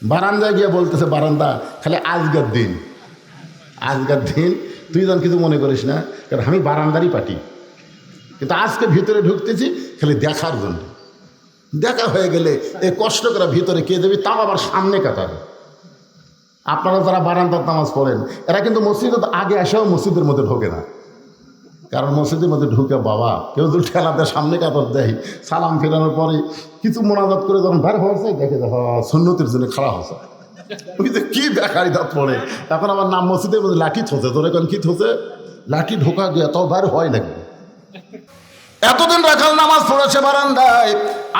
বারান্দায় গিয়ে বলতেছে, বারান্দা খালি আজকের দিন তুই যেন কিছু মনে করিস না, কারণ আমি বারান্দারই পাটি, কিন্তু আজকে ভিতরে ঢুকতেছি খালি দেখার জন্য। দেখা হয়ে গেলে এই কষ্ট করে ভিতরে কে দেবে, তাও আবার সামনে কাতারে। আপনারা যারা বারান্দার নামাজ পড়েন এরা কিন্তু মসজিদে আগে এসেও মসজিদের মধ্যে ঢোকে না, কারণ মসজিদের মধ্যে ঢুকে বাবা কেউ যদি ঠেলা দেয় সামনে কাতার দেয়, সালাম ফেরানোর পরে কিছু মোনাজাত করে যখন বের হয়েছে দেখে সুন্নতের জন্য খাড়া হয়েছে, ওই যে কি বেকারি দাঁত পড়ে। এখন আমার নাম মসজিদের মধ্যে লাঠি থোছে, তোর এখন কি থোছে, লাঠি ঢোকা গিয়ে তাও বের হয় লাগবে। এতদিন রাখাল নামাজ পড়েছে বারান্দায়,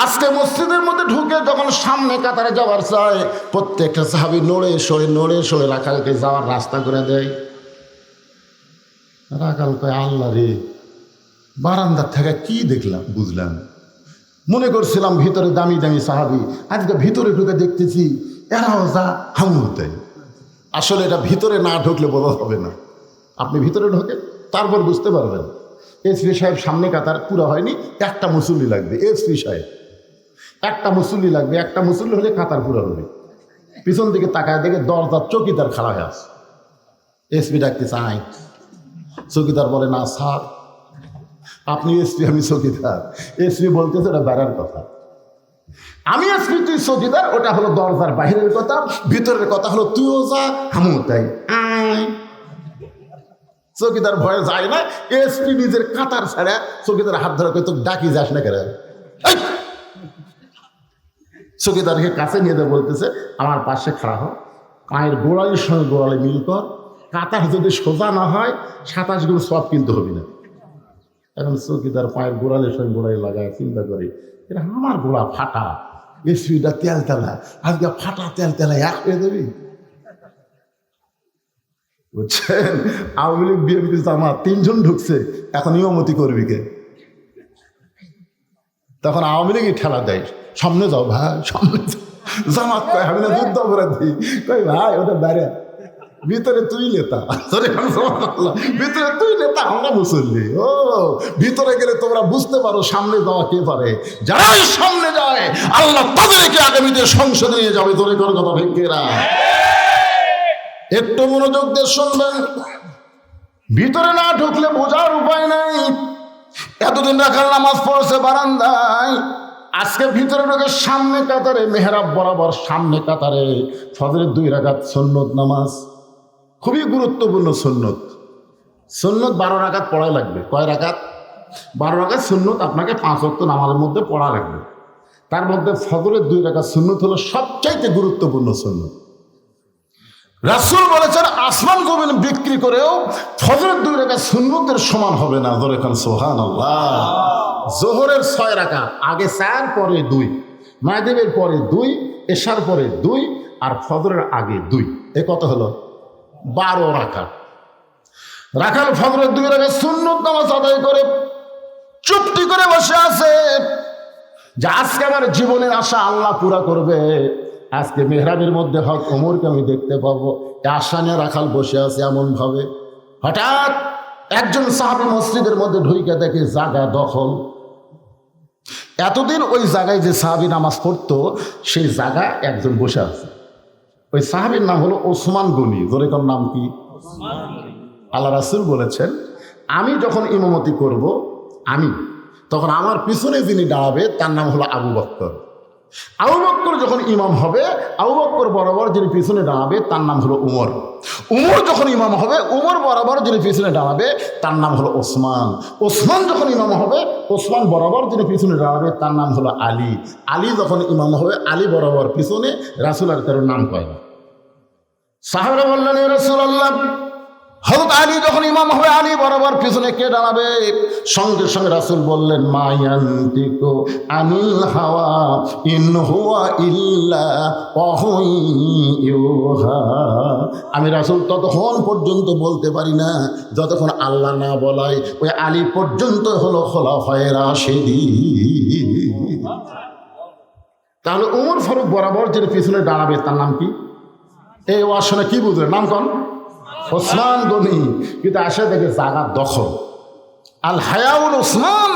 আজকে মসজিদের মধ্যে ঢুকে যখন সামনে কাতারে যাওয়ার চায়, প্রত্যেকটা সাহাবী নড়ে সরে রাখালকে যাওয়ার রাস্তা করে দেয়। রাখাল কয়, আল্লাহ রে, বারান্দার থেকে কি দেখলাম বুঝলাম, মনে করছিলাম ভিতরে দামি দামি সাহাবী, আজকে ভিতরে ঢুকে দেখতেছি এরাও যা হামু দেয়। আসলে এটা ভিতরে না ঢুকলে বোঝা হবে না, আপনি ভিতরে ঢোকেন তারপর বুঝতে পারবেন। এসপি সাহেব সামনে কাতার পুরো হয়নি, একটা মুসল্লি লাগবে। এসপি সাহেব একটা মুসল্লি লাগবে, একটা মুসল্লি হলে কাতার পুরো হবে। পিছন দিকে তাকায় দেখে দরজার চৌকিদার খাড়া হয়ে আছে। এসপি ডাকতে চাই, চৌকিদার বলে, না স্যার আপনি এসপি, আমি চৌকিদার। এসপি বলতেছে ওটা বেড়ার কথা, আমি এসপি তুই চৌকিদার, ওটা হলো দরজার বাহিরের কথা, ভিতরের কথা হলো তুইও যা আমিও তাই। চৌকিদার ভয়ে যায় না, এসপি নিজের কাতার ছাড়া চৌকিদার হাত ধরে তো ডাকি যাস না কেন। চৌকিদারকে কাছে নিয়ে দেয়, বলতেছে আমার পাশে খাড়া হ, পায়ের গোড়ালির সঙ্গে গোড়ালি মিল কর, কাতার যদি সোজা না হয় 27 গুণ সব কিন্তু হবি না। এখন চৌকিদার পায়ের গোড়ালির সঙ্গে গোড়ালি লাগায় চিন্তা করি, এটা আমার গোড়া ফাটা, এসপিটা তেলতেলা, আজকে ফাটা তেলতেলা এক হয়ে দেবি। বুঝছেন, আওয়ামী লীগ বিএনপি জামাত 3 জন ঢুকছে, এখন ইমামতি করবি কে? তখন আওয়ামী লীগই ঠেলা দেয়, সামনে যাও ভাই, সামনে যাও। জামাত কয় আমি না যুদ্ধ অপরাধী, কই ভাই ওটা বাইরে, ভিতরে তুই নেতা, ভিতরে তুই নেতা, আমরা মুসল্লি। ও ভিতরে গেলে তোমরা বুঝতে পারো সামনে যাওয়া কে পারে। যারাই সামনে যায় আল্লাহ তাদেরকে আগামীতে সংসদে নিয়ে যাবে। তোরে কোন কথা ভেঙ্গেরা, একটু মনোযোগ দিয়ে শুনবেন। ভিতরে না ঢুকলে বোঝার উপায় নাই। এতদিন রাখাল নামাজ পড়ছে বারান্দায়, আজকে ভিতরে ঢুকে সামনে কাতারে, মেহরাব বরাবর সামনে কাতারে ফজরের 2 রাকাত সুন্নত নামাজ, খুবই গুরুত্বপূর্ণ সুন্নত। 12 রাকাত পড়া লাগবে। কয় রাকাত? 12 রাকাত সুন্নত আপনাকে 5 ওয়াক্ত নামাজের মধ্যে পড়া লাগবে। তার মধ্যে ফজরের 2 রাকাত সুন্নত হলো সবচাইতে গুরুত্বপূর্ণ সুন্নত। রাসূল বলেছেন আসমান জমিন বিক্রি করেও ফজরের 2 রাকাত সুন্নতের সমান হবে না। ধরে খান সুবহানাল্লাহ। জোহরের 6 রাকাত, আগে 4 পরে 2, মাগরিবের পরে 2, এশার পরে 2 আর ফজরের আগে 2, এ কত হলো? 12 রাকাত। রাখাল ফজরের 2 রাকাত সুন্নত নামাজ আদায় করে চুপটি করে বসে আছে যে আজকে আমার জীবনের আশা আল্লাহ পুরা করবে, আজকে মেহরাবের মধ্যে হক ওমরকে আমি দেখতে পাবো। আশা নিয়ে রাখাল বসে আছে এমন ভাবে, হঠাৎ একজন সাহাবী মসজিদের মধ্যে ঢুকে দেখে জায়গা দখল। এতদিন ওই জায়গায় যে সাহাবী নামাজ পড়তো সেই জায়গা একজন বসে আছে। ওই সাহাবীর নাম হলো ওসমান গনি। ধরে কোন নাম কি? আল্লাহ রাসূল বলেছেন আমি যখন ইমামতি করব, তখন আমার পিছনে যিনি দাঁড়াবে তার নাম হলো আবু বকর। আবু বকর যখন ইমাম হবে, আবু বকর বরাবর যিনি পিছনে দাঁড়াবে তার নাম হলো উমর। উমর যখন ইমাম হবে, উমর বরাবর যিনি পিছনে দাঁড়াবে তার নাম হলো ওসমান। ওসমান যখন ইমাম হবে, ওসমান বরাবর যিনি পিছনে দাঁড়াবে তার নাম হলো আলী। আলী যখন ইমাম হবে, আলী বরাবর পিছনে। রাসূল আর কারোর নাম কয় না। সাহাবারা বললেন ইয়া রাসূলুল্লাহ, হযরত আলী যখন ইমাম হবে, আলী বরাবর পিছনে কে দাঁড়াবে? সঙ্গে সঙ্গে রাসূল বললেন মা ইয়ানতিকু আনিল হাওয়া ইন হুয়া ইল্লা ওয়াহয়ুহা। আমি রাসূল ততক্ষণ পর্যন্ত বলতে পারি না যতক্ষণ আল্লাহ না বলায়। ওই আলী পর্যন্ত হলো খোলাফায়ে রাশিদিন। তাহলে উমর ফারুক বরাবর যিনি পিছনে দাঁড়াবে তার নাম কি? এই ওয়াসনে কি বুঝলেন? নাম কোন? ওসমান গনি। কিন্তু আসে দেখে জায়গা দখল। আল হায়াউল ওসমান।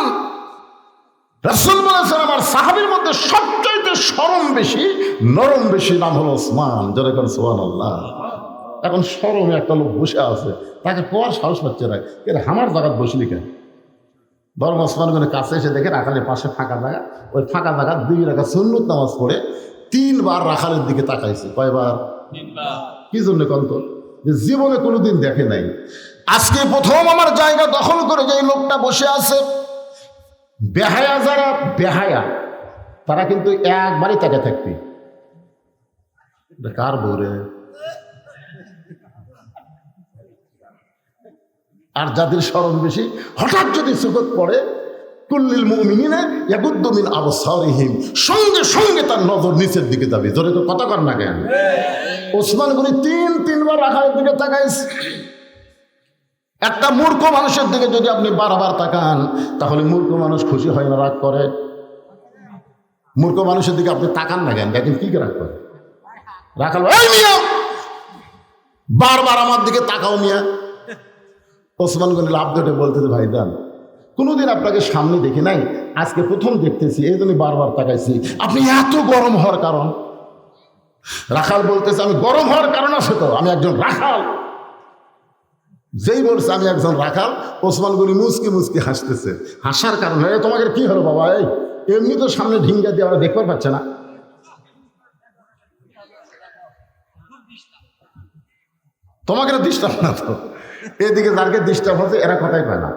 রাসূল বলেছেন আমার সাহাবীর মধ্যে সবচাইতে শরম বেশি নরম বেশি নাম হলো ওসমান, যেরকম সুবহানাল্লাহ। এখন শরমে একটা লোক বসে আছে, তাকে কোয়ার সাহস পাচ্ছে না, এর আমার জায়গায় বসলি কেন? বরং ওসমান গনি কাছে এসে দেখে রাখালের পাশে ফাঁকা জায়গা, ওই ফাঁকা জায়গা 2 রাকাত সুন্নত নামাজ পড়ে 3 বার রাখালের দিকে তাকাইছে। কয়বার? 3 বার। কি জন্য কন্ত? যে জীবনে কোনোদিন দেখে নাই, আজকে প্রথম আমার জায়গা দখল করে যে লোকটা বসে আছে। বেহায়া যারা বেহায়া তারা কিন্তু একবারই তাকে থাকবে, কার বউরে। আর যাদের শরম বেশি, হঠাৎ যদি সুখত পড়ে, কুল্লিল মুমিনিনা ইয়াগুদ্দু মিন আবসারিহিম, সঙ্গে সঙ্গে তার নজর নিচের দিকে যাবে। জোরে তো কথা কর না কেন? ওসমান গনি 3 বার রাখালের দিকে তাকাইছে। একটা মূর্খ মানুষের দিকে যদি আপনি বারবার তাকান, তাহলে মূর্খ মানুষ খুশি হয় না, রাগ করে? মূর্খ মানুষের দিকে আপনি তাকান না কেন? দেখেন কি রাগ করে। রাখাল, এই মিয়া বারবার আমার দিকে তাকাও মিয়া। ওসমান গনি লাভ ধরে বলতেছে, ভাইজান কোনোদিন আপনাকে সামনে দেখি নাই, আজকে প্রথম দেখতেছি, এই জন্য বারবার তাকাইছি। আপনি এত গরম হওয়ার কারণ? রাখাল বলতেছে, আমি গরম হওয়ার কারণ আছে তো, আমি একজন রাখাল। যেই বলছে আমি একজন রাখাল, ওসমান গনি মুচকি মুচকি হাসতেছে। হাসার কারণ, তোমাকে কি হলো বাবা? এই এমনি তো সামনে ঢিঙ্গা দিয়ে আমরা দেখতে পাচ্ছে না, তোমাকে ডিস্টার্ব না তো। এদিকে যাকে ডিস্টার্ব হচ্ছে এরা কথাই পায় না।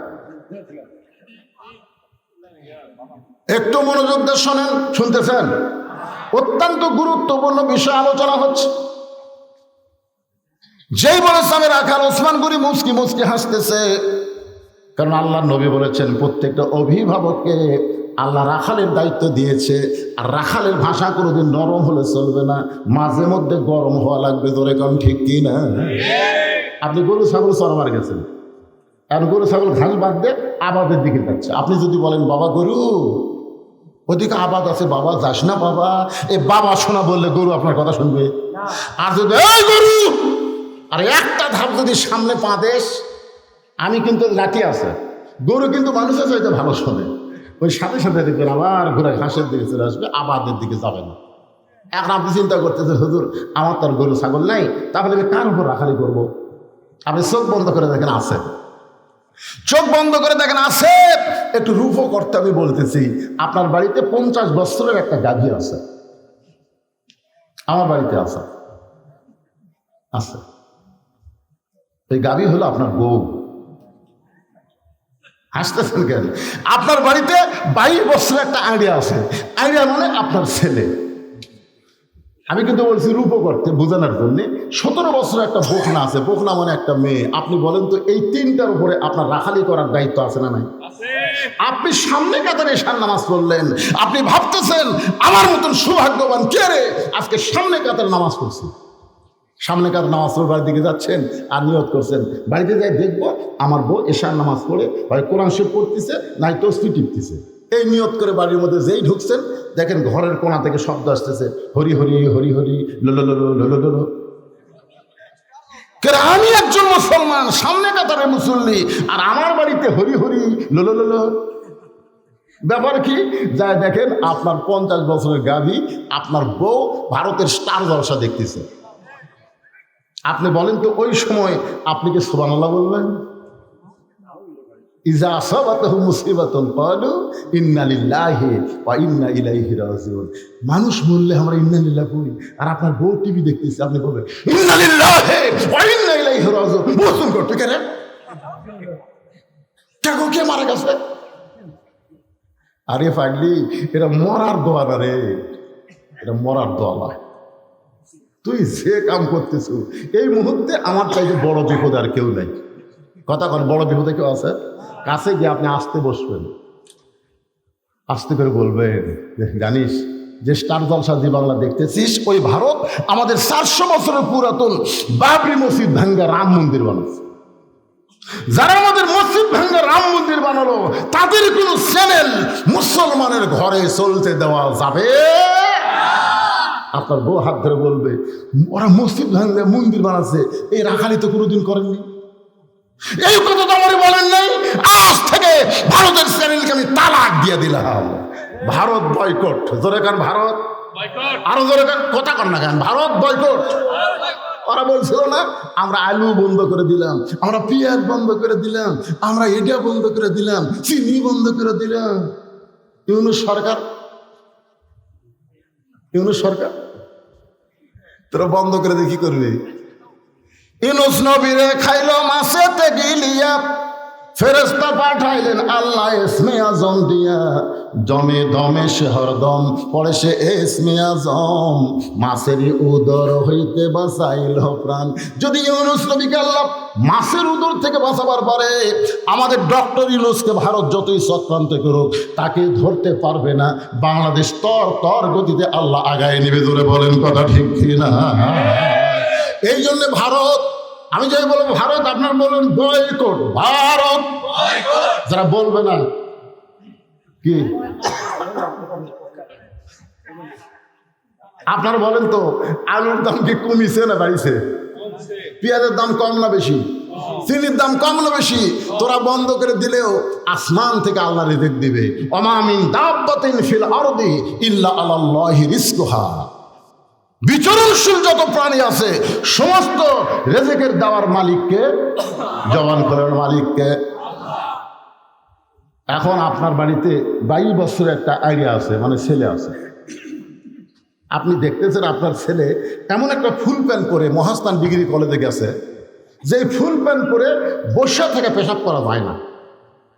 একটু মনোযোগ দিয়ে শোনেন, শুনতেছেন? অত্যন্ত গুরুত্বপূর্ণ বিষয় আলোচনা হচ্ছে। যেই বলেছে আমি রাখাল, ওসমান গনি মুচকি মুচকি হাসতেছে। কারণ আল্লাহ নবী বলেছেন, প্রত্যেকটা অভিভাবককে আল্লাহ রাখালের দায়িত্ব দিয়েছে। আর রাখালের ভাষা কোনোদিন নরম হলে চলবে না, মাঝে মধ্যে গরম হওয়া লাগবে। ধরে কারণ ঠিক কি না? আপনি গরু ছাগল চরবার গেছেন, এখন গরু ছাগল ঘাস বাদ দিয়ে আবাদের দিকে যাচ্ছে। আপনি যদি বলেন, বাবা গরু ওদিকে আবাদ আছে, বাবা যাস না বাবা, এই বাবা শোনা বললে গরু আপনার কথা শুনবে? আর যদি এই গরু, আর একটা ধাপ যদি সামনে পা দেশ, আমি কিন্তু লাঠি আছে, গরু কিন্তু মানুষের চাইতে ভালো শোনে। ওই সাথে সাথে দেখবেন আবার ঘুরে ঘাসের দিকে চলে আসবে, আবাদের দিকে যাবে না। এখন আপনি চিন্তা করতেছেন, হুজুর আমার তো আর গরু ছাগল নাই, তাহলে আমি কার উপর রাখালি করবো? আপনি চোখ বন্ধ করে দেখেন আছে, চোখ বন্ধ করে দেখেন আছে। একটু রূপও করতে আমি বলতেছি, আপনার বাড়িতে 50 বছরের একটা গাভী আছে, আমার বাড়িতে আছে, আছে। এই গাভী হলো আপনার বউ। হাসতেছেন কেন? আপনার বাড়িতে 22 বছরের একটা আইডিয়া আছে, আইডিয়া মানে আপনার ছেলে। আমি কিন্তু বলছি রূপ করতে বোঝানোর জন্যে। 17 বছরের একটা বোকনা আছে, বোকনা মানে একটা মেয়ে। আপনি বলেন তো, এই 3টার উপরে আপনার রাখালি করার দায়িত্ব আছে না নাই? আপনি সামনে কাতারে এশার নামাজ পড়লেন, আপনি ভাবতেছেন আমার মতন সৌভাগ্যবান কে রে, আজকে সামনে কাতারে নামাজ পড়ছি। সামনে কাতারে নামাজ পড়বার দিকে যাচ্ছেন আর নিয়ত করছেন, বাড়িতে যাই দেখবো আমার বউ এশার নামাজ পড়ে হয় কোরআন শরীফ পড়তেছে, নাই তসবিহ টিপতেছে। এই নিয়ত করে বাড়ির মধ্যে যেই ঢুকছেন, দেখেন ঘরের কোণা থেকে শব্দ আসতেছে, হরি হরি হরি হরি লোলো লোলো লোলো লোলো। আমি একজন মুসলমান, সামনে কাতারে মুসল্লি, আর আমার বাড়িতে হরি হরি লোলো লোলো। ব্যাপার কি? যাই দেখেন আপনার 50 বছরের গাভী, আপনার বউ ভারতের স্টার জলসা দেখতেছে। আপনি বলেন তো, ওই সময় আপনি কি সুবহানাল্লাহ বলবেন? ইজা আসাবাতাহু মুসিবাতুন ক্বালু ইন্না লিল্লাহি ওয়া ইন্না ইলাইহি রাজিউন। মানুষ বললে আমরা ইন্না লিল্লাহি বলি, আর আপনার বউ টিভি দেখতেছে, আপনি বলবেন ইন্না লিল্লাহি ওয়া ইন্না ইলাইহি রাজিউন। বলছেন করতে কেন? কাকু কে মারা গেছে? আরে পাগলি, এটা মরার দোয়া না রে, এটা মরার দোয়া না। তুই যে কাম করতেছ এই মুহূর্তে, আমার চাইতে বড় বিপদ আর কেউ নাই। কথা কন, বড় বিপদে কেউ আছে? কাছে গিয়ে আপনি আসতে বসবেন, আস্তে করে বলবেন, জানিস যে স্টার জলসা জি বাংলা দেখতেছিস, ওই ভারত আমাদের 400 বছরের পুরাতন বাবরি মসজিদ ভাঙ্গা রাম মন্দির বানাচ্ছে। যারা আমাদের মসজিদ ভাঙ্গা রাম মন্দির বানালো, তাদের কোনো চ্যানেল মুসলমানের ঘরে চলতে দেওয়া যাবে? আপনার বউ হাত ধরে বলবে, ওরা মসজিদ ভাঙ্গা মন্দির বানাচ্ছে, এই রাখালি তো কোনোদিন করেননি। এই কথা তো আমার বলেন নাই। আজ থেকে ভারতের চ্যানেলকে আমি তালাক দিয়ে দিলাম, ভারত বয়কট। জোরে কান ভারত আরো জোরে কথা কর না কেন, ভারত বয়কট। ওরা বলছিল না আমরা আলু বন্ধ করে দিলাম, আমরা পেঁয়াজ বন্ধ করে দিলাম, আমরা এটা বন্ধ করে দিলাম, চিনি বন্ধ করে দিলাম। ইউনূস সরকার তোরা বন্ধ করে দিয়ে কি করবে? ইউনূস নবীরে খাইলো মাছেতে গিলিয়া, ফেরেশতা পাঠাইলেন আল্লাহ ইসমে আজম দিয়া, দমে দমে সে হরদম পড়ে সে ইসমে আজম, মাছেরই উদর হইতে বাঁচাইল প্রাণ। যদি ইউনূস নবীকে আল্লাহ মাছের উদর থেকে বাঁচাবার পরে আমাদের ডক্টর ইউনূসকে ভারত যতই চক্রান্ত করুক তাকে ধরতে পারবে না। বাংলাদেশ তর গতিতে আল্লাহ আগায় নেবে। ধরে বলেন কথা ঠিক কিনা? এই জন্য ভারত, আমি যাই বলবো ভারত, আপনার বলুন বয়কট ভারত। যারা বলবে না কি আপনারা বলেন তো, আলুর দাম কি কমিছে না বাড়িছে? পেঁয়াজের দাম কম না বেশি? চিনির দাম কম না বেশি? তোরা বন্ধ করে দিলেও আসমান থেকে আল্লাহ রিজিক দিবে। ওমা মিন দাব্বাতিন ফিল আরদি ইল্লা আলাল্লাহি রিজকুহা। বিচরণশীল যত প্রাণী আছে সমস্ত রেজেকের দেওয়ার মালিককে, জবান করার মালিককে। এখন আপনার বাড়িতে 22 বছরের একটা আইডিয়া আছে, মানে ছেলে আছে, আপনি দেখতেছেন আপনার ছেলে এমন একটা ফুল প্যান্ট পরে মহাস্থান ডিগ্রি কলেজে গেছে, যে ফুল প্যান্ট পরে বসে থেকে পেশাব করা যায় না।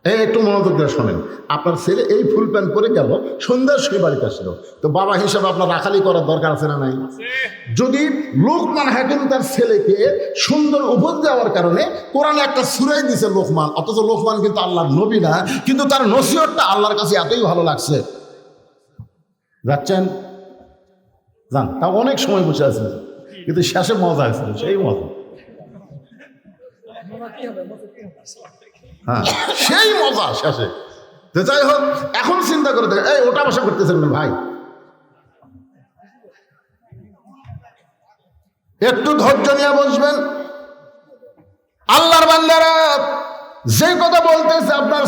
এই একটু মনোযোগ দিয়ে শোনেন, আপনার ছেলে এই ফুল প্যান্ট পরে গেল, সন্ধ্যার সময় বাড়িতে আসছিল, তো বাবা হিসাবে আপনার রাখালি করার দরকার আছে না নাই? যদি লোকমান হাকিম তার ছেলেকে সুন্দর উপদেশ দেওয়ার কারণে কোরআনে একটা সূরাই দিয়েছে লোকমান, অথচ লোকমান কিন্তু আল্লাহর নবী না, কিন্তু তার নসিহতটা আল্লাহর কাছে এতই ভালো লাগছে, যাচ্ছেন যান, তা অনেক সময় বসে আছে, কিন্তু শেষে মজা হয়েছিল, সেই মজা, হ্যাঁ সেই মজা শেষে। তো যাই হোক, এখন চিন্তা করে দেখেন, এই ওটা বসা করতেছেন না ভাই, একটু ধৈর্য নিয়ে বসবেন। আল্লাহর বান্দারা, যে কথা বলতেছে আপনার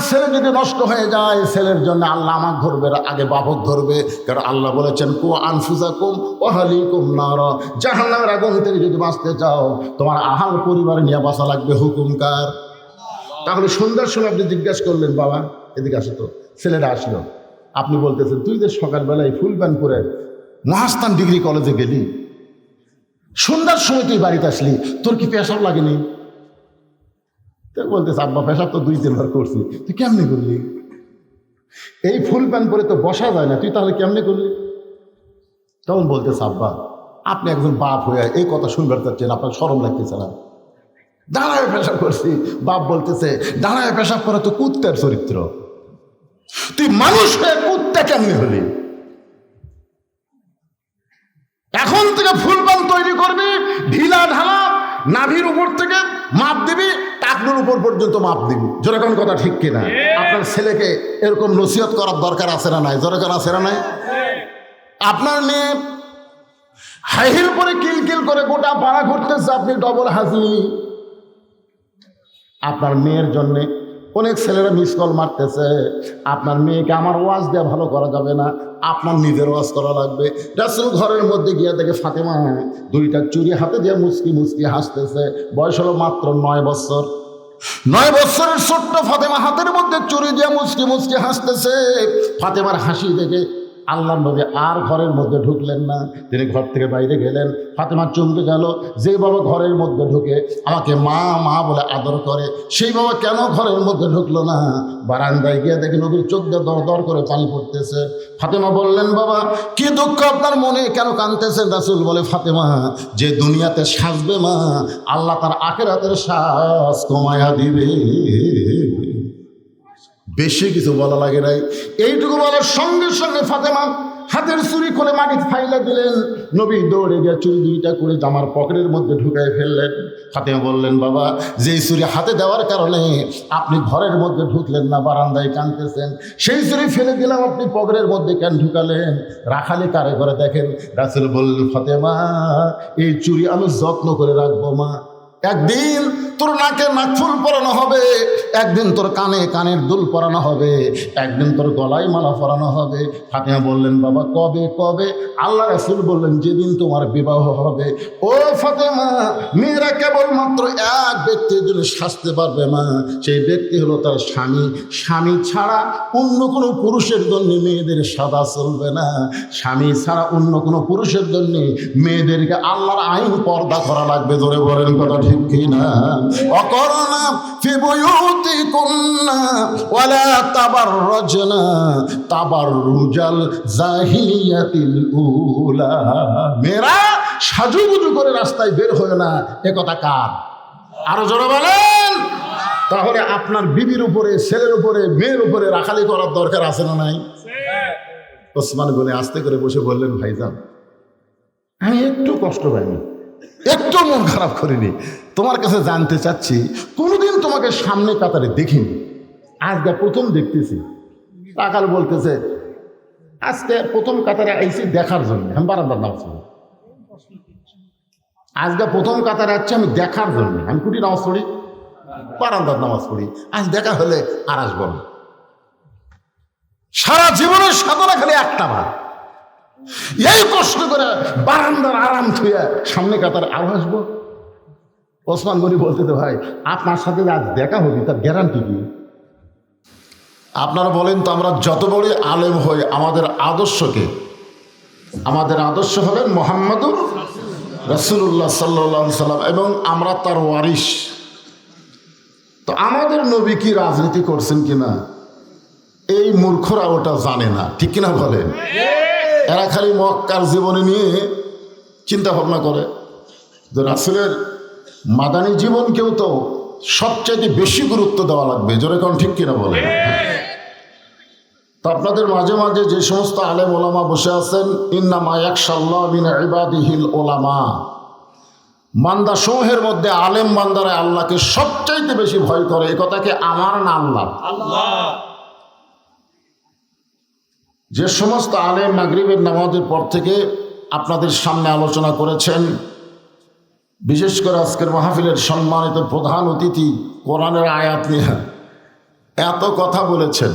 ছেলে যদি নষ্ট হয়ে যায়, ছেলের জন্য আল্লাহ আমাকে ধরবে, আগে বাপক ধরবে। কারণ আল্লাহ বলেছেন কু আনফুসাকুম ওয়া আহলিকুম নার, জাহান্নামের আগুন থেকে যদি বাঁচতে চাও তোমার আহাল পরিবার নিয়ে বাঁচা লাগবে। হুকুম কার? তাহলে সন্ধ্যার সময় আপনি জিজ্ঞাসা করলেন, বাবা এদিকে আসো তো, ছেলেটা আসলো, আপনি বলতেছেন তুই যে সকালবেলায় ফুল প্যান্ট পরে মহাস্থান ডিগ্রি কলেজে গেলি, সন্ধ্যার সময় তুই বাড়িতে আসলি, তোর কি পেশাব লাগেনি? বলতেছে আব্বা পেশাব তো 2-3 বার করছি। তুই কেমনি করলি? এই ফুল প্যান্ট পরে তো বসা যায় না, তুই তাহলে কেমনি করলি? তখন বলতেছে আব্বা আপনি একজন বাপ হয়ে এই কথা শুনবার চাচ্ছেন, আপনার শরম লাগতেছে না? দাঁড়ায় পেশাব করছি। বাপ বলতেছে দাঁড়ায় পেশাব করা তো কুত্তার চরিত্র, তুই মানুষ হয়ে কুত্তা কেমনি হলি? এখন থেকে ফুল প্যান্ট তৈরি করবি, ঢিলা ঢালা, নাভির উপর থেকে মাপ দিবি, টাকনুর উপর পর্যন্ত মাপ দিবি। যেরকম কথা ঠিক কিনা? আপনার ছেলেকে এরকম নসিহত করার দরকার আছে না নাই? যেরকম আছে না নাই? আপনার মেয়ে হাইহিল পরে কিলকিল করে গোটা পাড়া ঘুরতেছে, আপনি ডবল হাসি। আপনার মেয়ের জন্যে অনেক ছেলেরা মিস কল মারতেছে। আপনার মেয়েকে আমার ওয়াজ দেওয়া ভালো করা যাবে না, আপনার নিজের ওয়াজ করা লাগবে। রাসূল ঘরের মধ্যে গিয়ে দেখে ফাতেমা 2টা চুড়ি হাতে দিয়ে মুচকি মুচকি হাসতেছে। বয়স হলো মাত্র 9 বছর। 9 বছরের ছোট্ট ফাতেমা হাতের মধ্যে চুড়ি দিয়ে মুচকি মুচকি হাসতেছে। ফাতেমার হাসি দেখে আল্লাহর নবী আর ঘরের মধ্যে ঢুকলেন না, তিনি ঘর থেকে বাইরে গেলেন। ফাতেমা চমকে গেল, যে বাবা ঘরের মধ্যে ঢুকে আমাকে মা মা বলে আদর করে, সেই বাবা কেন ঘরের মধ্যে ঢুকলো না? বারান্দায় গিয়ে দেখে নবীর চোখ দিয়ে দর দর করে পানি পড়তেছে। ফাতেমা বললেন বাবা কি দুঃখ আপনার মনে, কেন কাঁদতেছেন? রাসূল বলে ফাতেমা যে দুনিয়াতে সাজবে মা, আল্লাহ তার আখিরাতের সাজ কমায়া দিবে। বেশি কিছু বলা লাগে নাই, এইটুকু বলার সঙ্গে সঙ্গে ফাতেমা হাতের চুরি খুলে মাটি ফাইলা দিলেন। নবী দৌড়ে গিয়ে চুরি 2টা করে জামার পকেটের মধ্যে ঢুকাই ফেললেন। ফাতেমা বললেন বাবা যেই চুরি হাতে দেওয়ার কারণে আপনি ঘরের মধ্যে ঢুকলেন না, বারান্দায় কাঁদতেছেন, সেই চুরি ফেলে দিলাম, আপনি পকেটের মধ্যে কেন ঢুকালেন? রাখালি কারে করে দেখেন। রাসূল বললেন ফাতেমা এই চুরি আমি যত্ন করে রাখবো মা, একদিন তোর নাকে নাকফুল পরানো হবে, একদিন তোর কানে কানের দুল পরানো হবে, একদিন তোর গলায় মালা পরানো হবে। ফাতিমা বললেন, বাবা কবে কবে? আল্লাহ রাসূল বললেন, যেদিন তোমার বিবাহ হবে। ও ফাতিমা, মেয়েরা কেবলমাত্র এক ব্যক্তির জন্য সাজতে পারবে মা, সেই ব্যক্তি হলো তার স্বামী। স্বামী ছাড়া অন্য কোনো পুরুষের জন্য মেয়েদের সাদা চলবে না। স্বামী ছাড়া অন্য কোনো পুরুষের জন্য মেয়েদেরকে আল্লাহর আইন পর্দা করা লাগবে। ধরে বলেন কথা ঠিক কিনা? অকরনা ফি বুয়ুতিকুন্না ওয়ালা তাবাররাজনা তাবাররুজাল জাহিলিয়াতিল উলা। মেয়েরা সাজুগুজু করে রাস্তায় বের হয় না, এ কথা কার? আরো জোরে বলেন। তাহলে আপনার বিবির উপরে, ছেলের উপরে, মেয়ের উপরে রাখালি করার দরকার আছে না নাই? ওসমান গনি আস্তে করে বসে বললেন, ভাইজান আমি একটু কষ্ট পাইনি, একটু মন খারাপ করিনি, তোমার কাছে জানতে চাচ্ছি, কোনোদিন তোমাকে সামনে কাতারে দেখিনি, আজকে প্রথম দেখতেছি। আকাল বলতেছে, আজকে প্রথম কাতারে আইছি দেখার জন্য, আমি বারান্দার নামাজ পড়ি। আজকে প্রথম কাতারে আসছি আমি দেখার জন্য, আমি কুটি নামাজ পড়ি, বারান্দার নামাজ পড়ি। আজ দেখা হলে আর আসবো না। সারা জীবনের সাধনা খালি একটা বার, এই কষ্ট করে বারান্দার আরাম থুয়ে সামনে কাতার আরো আসবো। ওসমান গনি বলতে, ভাই আপনার সাথে আজ দেখা হবে, তার গ্যারান্টি কি? আপনারা বলেন তো, আমরা যত বড় আলেম হই, আমাদের আদর্শকে, আমাদের আদর্শ হলেন মুহাম্মদুর রাসূলুল্লাহ সাল্লাল্লাহু আলাইহি সাল্লাম, এবং আমরা তার ওয়ারিস। তো আমাদের নবী কি রাজনীতি করছেন কিনা এই মূর্খরা ওটা জানে না, ঠিক কিনা বলেন? এরা খালি মক্কার জীবনে নিয়ে চিন্তা ভাবনা করে। যে রাসূলের মাদানী জীবনকেও তো সবচাইতে বেশি গুরুত্ব দেওয়া লাগবে। জোরে কোন ঠিক কিনা বলেন? তো আপনাদের মাঝে মাঝে যে সমস্ত আলেম ওলামা বসে আছেন, ইন্নামা ইয়াখশাল্লাহ মিন ইবাদিহিল উলামা, বান্দা সমূহের মধ্যে আলেম বান্দারা আল্লাহকে সবচাইতে বেশি ভয় করে। এ কথাকে আমার না আল্লাহ? যে সমস্ত আলেম মাগরিবের নামাজের পর থেকে আপনাদের সামনে আলোচনা করেছেন, বিশেষ করে আজকের মাহফিলের সম্মানিত প্রধান অতিথি কোরআনের আয়াত নিয়ে এত কথা বলেছেন,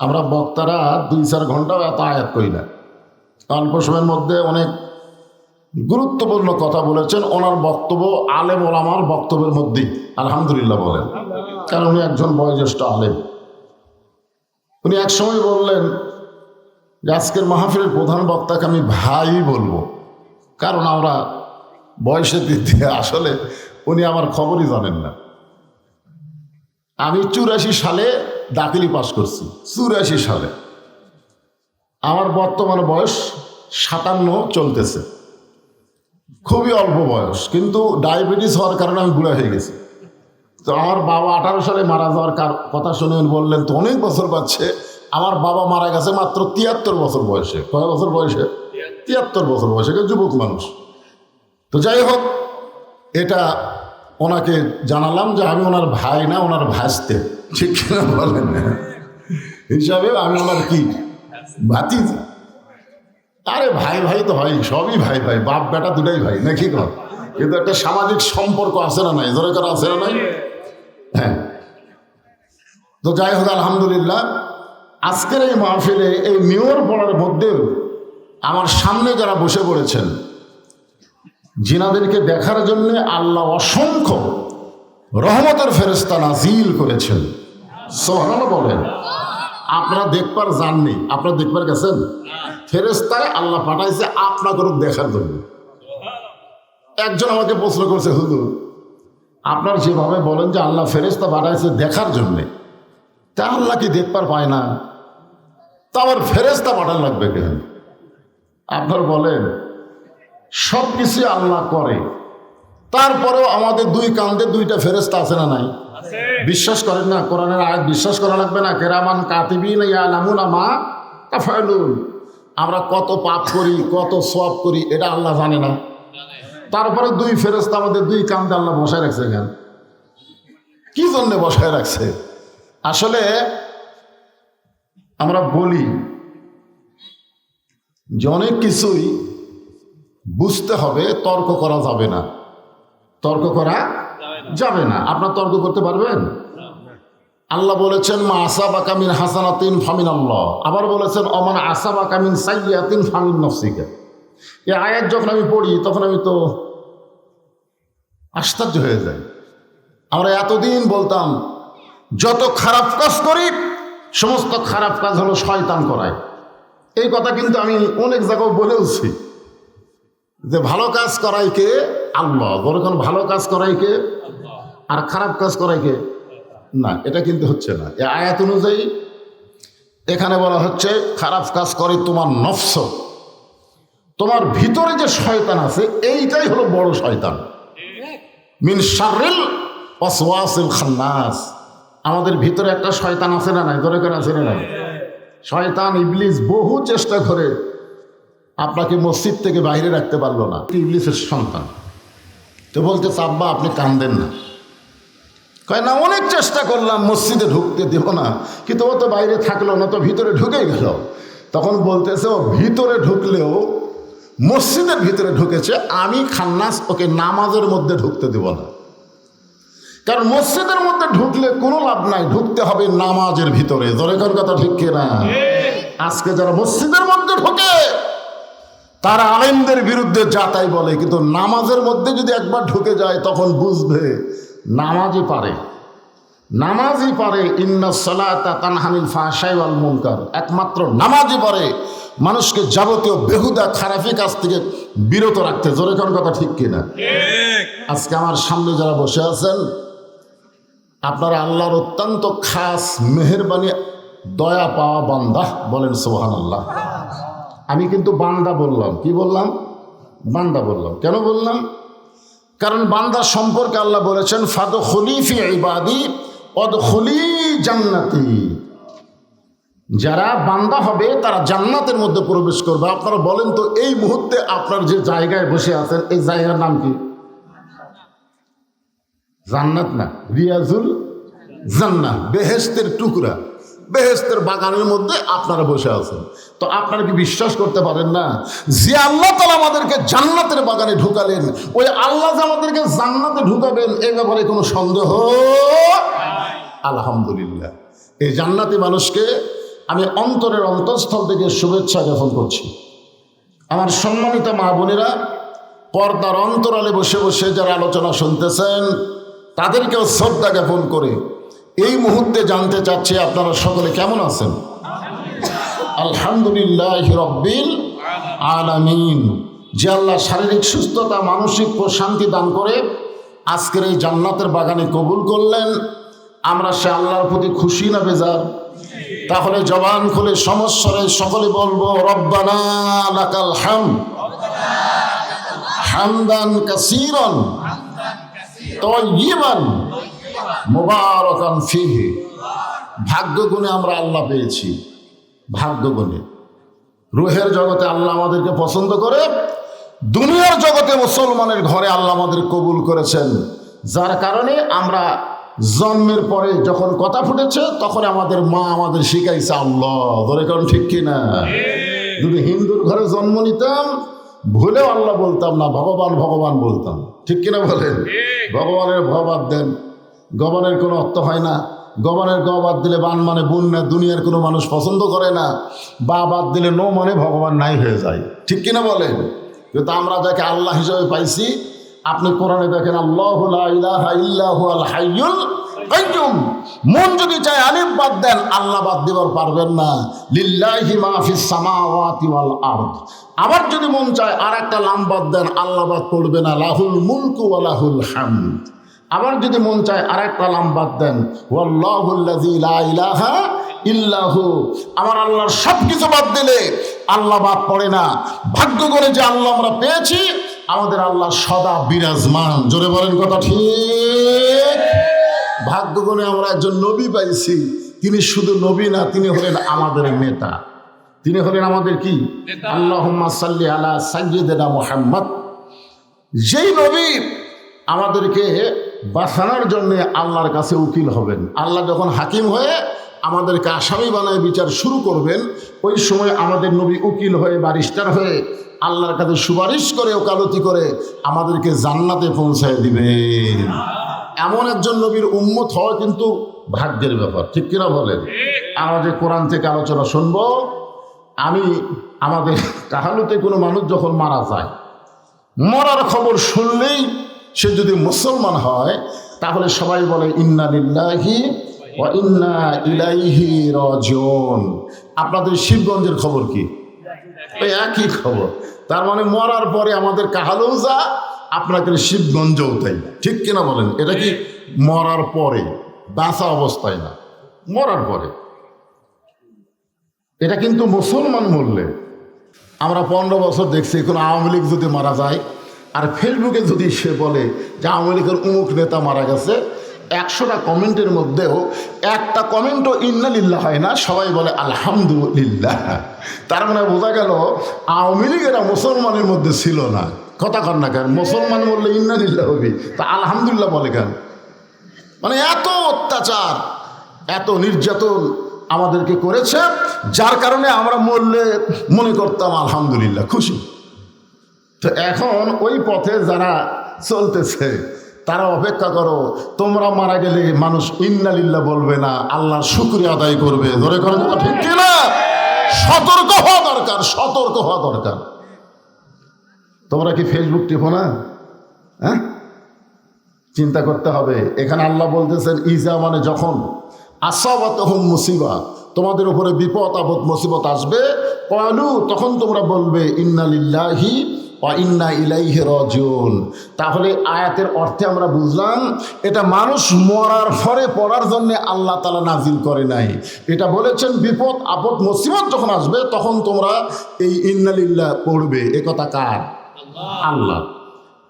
আমরা বক্তারা 2-4 ঘন্টাও এত আয়াত করি না। অল্প সময়ের মধ্যে অনেক গুরুত্বপূর্ণ কথা বলেছেন। ওনার বক্তব্য আলেম ওলামার বক্তব্যের মধ্যেই আলহামদুলিল্লাহ বলেন, কারণ উনি একজন বয়োজ্যেষ্ঠ আলেম। উনি এক সময় বললেন যে আজকের মাহফিলের প্রধান বক্তাকে আমি ভাই বলবো, কারণ আমরা বয়সের দিক দিয়ে আসলে উনি আমার খবরই জানেন না। আমি 84 সালে দাখিলি পাস করছি, 84 সালে। আমার বর্তমানে বয়স 57 চলতেছে, খুবই অল্প বয়স, কিন্তু ডায়াবেটিস হওয়ার কারণে আমি বুড়া হয়ে গেছি। তো আমার বাবা 18 সালে মারা যাওয়ার কথা শুনে বললেন, তো অনেক বছর পাচ্ছে। আমার বাবা মারা গেছে মাত্র 73 বছর বয়সে। কয় বছর বয়সে? 73 বছর বয়সে, যুবক মানুষ। তো যাই হোক, এটা ওনাকে জানালাম যে আমি ওনার ভাই না, ওনার ভাসতে, ঠিক কিনা বলেন? হিসাবে আমি ওনার কি ভাতিজা। আরে ভাই ভাই তো হয়, সবই ভাই ভাই, বাপ বেটা দুটাই ভাই, নাকি কর? কিন্তু একটা সামাজিক সম্পর্ক আছে না নাই? জোরে করে আছে না নাই? হ্যাঁ। তো যাই হোক, আলহামদুলিল্লাহ, আজকের এই মাহফিলে এই মেয়র পড়ার মধ্যেও আমার সামনে যারা বসে পড়েছেন, জিনাদেরকে দেখার জন্য আল্লাহ অসংখ্য রহমতের ফেরেশতা নাজিল করেছেন। সুবহানাল্লাহ বলেন। আপনারা দেখবার যাননি, আপনারা দেখবার গেছেন? ফেরেশতায় আল্লাহ পাঠাইছে আপনাদের দেখার জন্য। একজন আমাকে প্রশ্ন করছে, হুজুর আপনার যেভাবে বলেন যে আল্লাহ ফেরেশতা পাঠাইছে দেখার জন্যে, তা আল্লাহ কি দেখবার পায় না? তা আবার ফেরেশতা পাঠান লাগবে কেন? আপনার বলেন, সব কিছু আল্লাহ করে, তারপরেও আমাদের 2 কাঁধে 2টা ফেরেশতা আছে না নাই? বিশ্বাস করেন না? কোরআনের আয়াত বিশ্বাস করা লাগবে না? কেরামান কাতিবিন ইয়ালামুনা মা তাফআলুন। আমরা কত পাপ করি, কত সওয়াব করি, এটা আল্লাহ জানে না? তারপরে 2 ফেরেশতা আমাদের 2 কাঁধে আল্লাহ বসায় রাখছে কেন? কি জন্য বসায় রাখছে? আসলে আমরা বলি যে অনেক কিছুই বুঝতে হবে, তর্ক করা যাবে না। তর্ক করা যাবে না। আপনার তর্ক করতে পারবেন? আল্লাহ বলেছেন মা আসাবাকা মিন হাসানাতিন ফামিনাল্লাহ, আবার বলেছেন অমান আসাবাকা মিন সাইয়্যাতিন ফামিন নাফসিকা। এই আয়াত যখন আমি পড়ি তখন আমি তো আশ্চর্য হয়ে যাই। আমরা এতদিন বলতাম যত খারাপ কাজ করি সমস্ত খারাপ কাজ হলো শয়তান করায়। এই কথা কিন্তু আমি অনেক জায়গায় বলেওছি যে ভালো কাজ করাই কে? আল্লাহ। যখন ভালো কাজ করাই কে আর খারাপ কাজ করাই কে? না, এটা কিন্তু হচ্ছে না। এই আয়াত অনুযায়ী এখানে বলা হচ্ছে খারাপ কাজ করে তোমার নফস, তোমার ভিতরে যে শয়তান আছে এইটাই হলো বড় শয়তান। মিন শাররিল ওয়াসওয়াসিল খান্নাস, আমাদের ভিতরে একটা শয়তান আছে না নাই? ধরে করে আছে না নাই? শয়তান ইবলিস বহু চেষ্টা করে আপনাকে মসজিদ থেকে বাইরে রাখতে পারলো না। ইবলিসের সন্তান তো বলতে আব্বা আপনি কান্দেন না, কয় না অনেক চেষ্টা করলাম মসজিদে ঢুকতে দেব না, কিন্তু ও তো বাইরে থাকলো না, তো ভিতরে ঢুকেই গেল। তখন বলতেছে ও ভিতরে ঢুকলেও মসজিদের ভিতরে ঢুকেছে, আমি খান্নাস ওকে নামাজের মধ্যে ঢুকতে দেব না। কারণ মসজিদের মধ্যে ঢুকলে কোনো লাভ নাই, ঢুকতে হবে নামাজের ভিতরে। জোরে কোন কথা ঠিক কিনা? আজকে যারা মসজিদের মধ্যে ঢোকে তারা আলেমদের বিরুদ্ধে যা তাই বলে, কিন্তু নামাজের মধ্যে যদি একবার ঢুকে যায় তখন বুঝবে নামাজই পারে, নামাজই পারে। ইন্নাস সালাতা তানহা আনিল ফাহশাই ওয়াল মুনকার, একমাত্র নামাজই পারে মানুষকে যাবতীয় বেহুদা খারাপি কাজ থেকে বিরত রাখতে। জোরে কোন কথা ঠিক কিনা? আজকে আমার সামনে যারা বসে আছেন আপনারা আল্লাহর অত্যন্ত খাস মেহেরবানি দয়া পাওয়া বান্দা, বলেন সুবহানাল্লাহ। আমি কিন্তু বান্দা বললাম, কি বললাম? বান্দা বললাম। কেন বললাম? কারণ বান্দা সম্পর্কে আল্লাহ বলেছেন ফাদখুলি ফি ইবাদি ওয়াদখুলি জান্নাতি, যারা বান্দা হবে তারা জান্নাতের মধ্যে প্রবেশ করবে। আপনারা বলেন তো এই মুহূর্তে আপনার যে জায়গায় বসে আছেন এই জায়গার নাম কি? জান্নাত না, রিয়াজুল জান্নাহ, বেহেশতের টুকরা, বেহেশতের বাগানের মধ্যে আপনারা বসে আছেন। তো আপনারা কি বিশ্বাস করতে পারেন না যে আল্লাহ তাআলা আমাদেরকে জান্নাতের বাগানে ঢুকালেন, ওই আল্লাহ যে আমাদেরকে জান্নাতে ঢুকাবেন এই ব্যাপারে কোনো সন্দেহ? আলহামদুলিল্লাহ। এই জান্নাতি মানুষকে আমি অন্তরের অন্তঃস্থল থেকে শুভেচ্ছা জ্ঞাপন করছি। আমার সম্মানিত মা বোনেরা, পর্দার অন্তরালে বসে বসে যারা আলোচনা শুনতেছেন তাদেরকেও শ্রদ্ধা জ্ঞাপন করে এই মুহূর্তে জানতে চাচ্ছি আপনারা সকলে কেমন আছেন? আলহামদুলিল্লাহ রাব্বিল আলামিন। যে আল্লাহ শারীরিক সুস্থতা, মানসিক প্রশান্তি দান করে আজকের এই জান্নাতের বাগানে কবুল করলেন, আমরা সে আল্লাহর প্রতি খুশি না বেজার? তাহলে জবান খুলে সমস্বরে সকলে বলবো রব্বানা লাকাল হামদ হামদান কাসীরান তাইয়িবান মুবারাকান ফীহি। ভাগ্য গুণে আমরা আল্লাহ পেয়েছি, ভাগ্য গুণে। রুহের জগতে আল্লাহ আমাদেরকে পছন্দ করে, দুনিয়ার জগতে মুসলমানের ঘরে আল্লাহ আমাদের কবুল করেছেন, যার কারণে আমরা জন্মের পরে যখন কথা ফুটেছে তখন আমাদের মা আমাদের শিখাইছে আল্লাহ। ধরে কারণ ঠিক কিনা? যদি হিন্দুর ঘরে জন্ম নিতাম ভুলেও আল্লাহ বলতাম না, ভগবান ভগবান বলতাম। ঠিক কিনা বলেন? ভগবানের ভবাদ দেন, গবানের কোনো অর্থ হয় না। গবানের গ বাদ দিলে বান মানে বুন না, দুনিয়ার কোনো মানুষ পছন্দ করে না। বা বাদ দিলে নো মানে ভগবান নাই হয়ে যায়। ঠিক কিনা বলেন? কিন্তু আমরা যাকে আল্লাহ হিসেবে পাইছি, আপনি কোরআনে দেখেন আল্লাহু লা ইলাহা ইল্লা হুয়াল হাইয়ুল কাইয়্যুম। মন যদি চায় আলিফ বাদ দেন, আল্লাহ বাদ দিবার পারবেন না। লিল্লাহি মা ফিস সামাওয়াতি ওয়াল আরদ। আবার যদি মন চায় আর একটা লাম বাদ দেন, আল্লাহ বাদ পড়বে না। লাহুল মুলকু ওয়া লাহুল হামদ। আবার যদি মন চায় আর একটা লাম বাদ দেন, ওয়াল্লাহুল্লাযী লা ইলাহা ইল্লাহু। আমার আল্লাহর সব কিছু বাদ দিলে আল্লাহ বাদ পড়ে না। ভাগ্য করে যে আল্লাহ আমরা পেয়েছি, আমাদের আল্লাহ সদা বিরাজমান। জোরে বলেন কথা ঠিক? ভাগ্য করে আমরা একজন নবী পাইছি, তিনি শুধু নবী না, তিনি হলেন আমাদের নেতা। তিনি হলেন আমাদের কি? আল্লাহুম্মা সাল্লি আলা সাইয়্যিদিনা মুহাম্মদ। যেই নবী আমাদেরকে বাঁচানোর জন্য আল্লাহর কাছে উকিল হবেন। আল্লাহ যখন হাকিম হয়ে আমাদেরকে আসামি বানায় বিচার শুরু করবেন, ওই সময় আমাদের নবী উকিল হয়ে, ব্যারিস্টার হয়ে আল্লাহর কাছে সুপারিশ করে, ওকালতি করে আমাদেরকে জান্নাতে পৌঁছায় দিবেন। এমন একজন নবীর উম্মত হওয়া কিন্তু ভাগ্যের ব্যাপার, ঠিক কিনা বলেন? আমরা যে কোরআন থেকে আলোচনা শুনবো, আমি আমাদের কাহালুতে কোনো মানুষ যখন মারা যায়, মরার খবর শুনলেই সে যদি মুসলমান হয় তাহলে সবাই বলে ইন্না লিল্লাহি ওয়া ইন্না ইলাইহি রাজিউন। আপনাদের শিবগঞ্জের খবর কি? ওই একই খবর। তার মানে মরার পরে আমাদের কাহালুও যা, আপনাকে শিবগঞ্জও তাই, ঠিক কিনা বলেন? এটা কি মরার পরে, বাঁচা অবস্থায় না, মরার পরে। এটা কিন্তু মুসলমান মরলে। আমরা 15 বছর দেখছি কোনো আওয়ামী লীগ যদি মারা যায় আর ফেসবুকে যদি সে বলে যে আওয়ামী লীগের অমুক নেতা মারা গেছে, 100টা কমেন্টের মধ্যেও একটা কমেন্টও ইন্না লিল্লাহ হয় না, সবাই বলে আলহামদুলিল্লাহ। তার মানে বোঝা গেল আওয়ামী লীগেরা মুসলমানের মধ্যে ছিল না। কথা কর না কেন? মুসলমান বললে ইন্না লিল্লাহ হবে, তা আলহামদুলিল্লাহ বলে কেন? মানে এত অত্যাচার, এত নির্যাতন আমাদেরকে করেছে, যার কারণে আমরা মরলে মনে করতাম আলহামদুলিল্লাহ, খুশি। তো এখন ওই পথে যারা চলতেছে তারা অপেক্ষা করো, তোমরা মারা গেলে মানুষ ইন্না লিল্লাহ বলবে না, আল্লাহর শুকরিয়া আদায় করবে। ধরে করে তো ঠিক কিনা? সতর্ক হওয়া দরকার, সতর্ক হওয়া দরকার। তোমরা কি ফেসবুক টিপো না? হ্যাঁ, চিন্তা করতে হবে। এখানে আল্লাহ বলতেছেন ইজা মানে যখন, আসাবাতহুম মুসিবা, তোমাদের উপরে বিপদ আপদ মুসিবত আসবে, ক্বালু, তখন তোমরা বলবে ইন্না লিল্লাহি ওয়া ইন্না ইলাইহি রাজিউন। তাহলে আয়াতের অর্থে আমরা বুঝলাম এটা মানুষ মরার পরে পড়ার জন্য আল্লাহ তাআলা নাজিল করে নাই। এটা বলেছেন বিপদ আপদ মুসিবত যখন আসবে তখন তোমরা এই ইন্না লিল্লাহ পড়বে। এ কথা কার? আল্লাহ।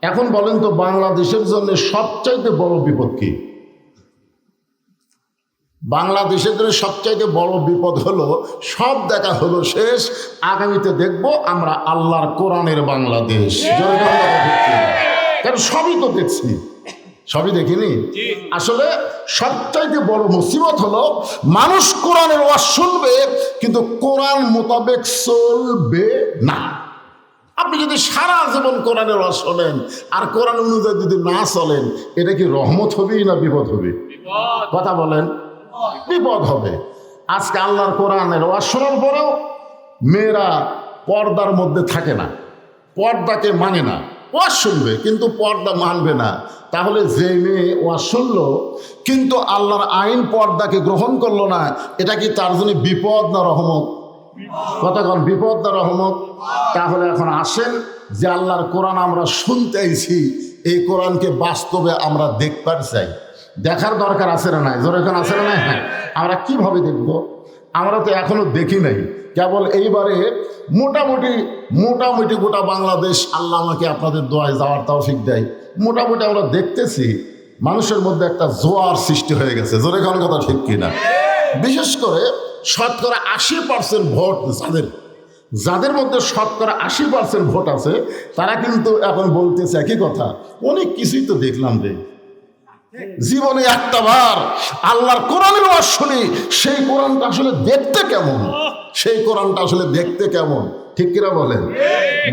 এখন বলেন তো বাংলাদেশের জন্য সবচাইতে বড় বিপদ কি? বাংলাদেশের জন্য সবচাইতে বড় বিপদ হলো, সব দেখা হলো শেষ, আগামীতে দেখব আমরা আল্লাহর কোরআনের বাংলাদেশ। কারণ সবই তো দেখছি, সবই দেখিনি। আসলে সবচাইতে বড় মুসিবত হলো মানুষ কোরআনের ওয়াজ শুনবে কিন্তু কোরআন মোতাবেক চলবে না। আপনি যদি সারা জীবন কোরআনের ওয়াজ শোনেন আর কোরআন অনুযায়ী যদি না চলেন, এটা কি রহমত হবে না বিপদ হবে? কথা বলেন, বিপদ হবে। আজকে আল্লাহর কোরআনের ওয়াজ শোনার পরেও মেয়েরা পর্দার মধ্যে থাকে না, পর্দাকে মানে না। ওয়াজ শুনবে কিন্তু পর্দা মানবে না। তাহলে যে মেয়ে ওয়াজ শুনলো কিন্তু আল্লাহর আইন পর্দাকে গ্রহণ করলো না, এটা কি তার জন্য বিপদ না রহমত? কতক্ষণ বিপদ না রহমত? তাহলে এখন আসেন যে আল্লাহর কোরআন আমরা শুনতে আইছি, এই কোরআনকে বাস্তবে আমরা দেখবার চাই। দেখার দরকার আছে না নাই? জোর এখন আছে না নাই? হ্যাঁ, আমরা কিভাবে দেখব? আমরা তো এখনো দেখি নাই। কেবল এইবারে মোটামুটি গোটা বাংলাদেশ আল্লাহ আমাকে আপনাদের দোয়ায় যাওয়ার তৌফিক দেয়, মোটামুটি আমরা দেখতেছি মানুষের মধ্যে একটা জোয়ার সৃষ্টি হয়ে গেছে। জোরে কোন কথা ঠিক কিনা? বিশেষ করে শতকরা 80% ভোট যাদের মধ্যে শতকরা 80% ভোট আছে, তারা কিন্তু এখন বলতেছে একই কথা, অনেক কিছুই তো দেখলাম রে, জীবনে একটা বার আল্লাহর কোরআনের ওয়াজ শুনি, সেই কোরআনটা আসলে দেখতে কেমন, সেই কোরআনটা আসলে দেখতে কেমন, ঠিক কিনা বলেন?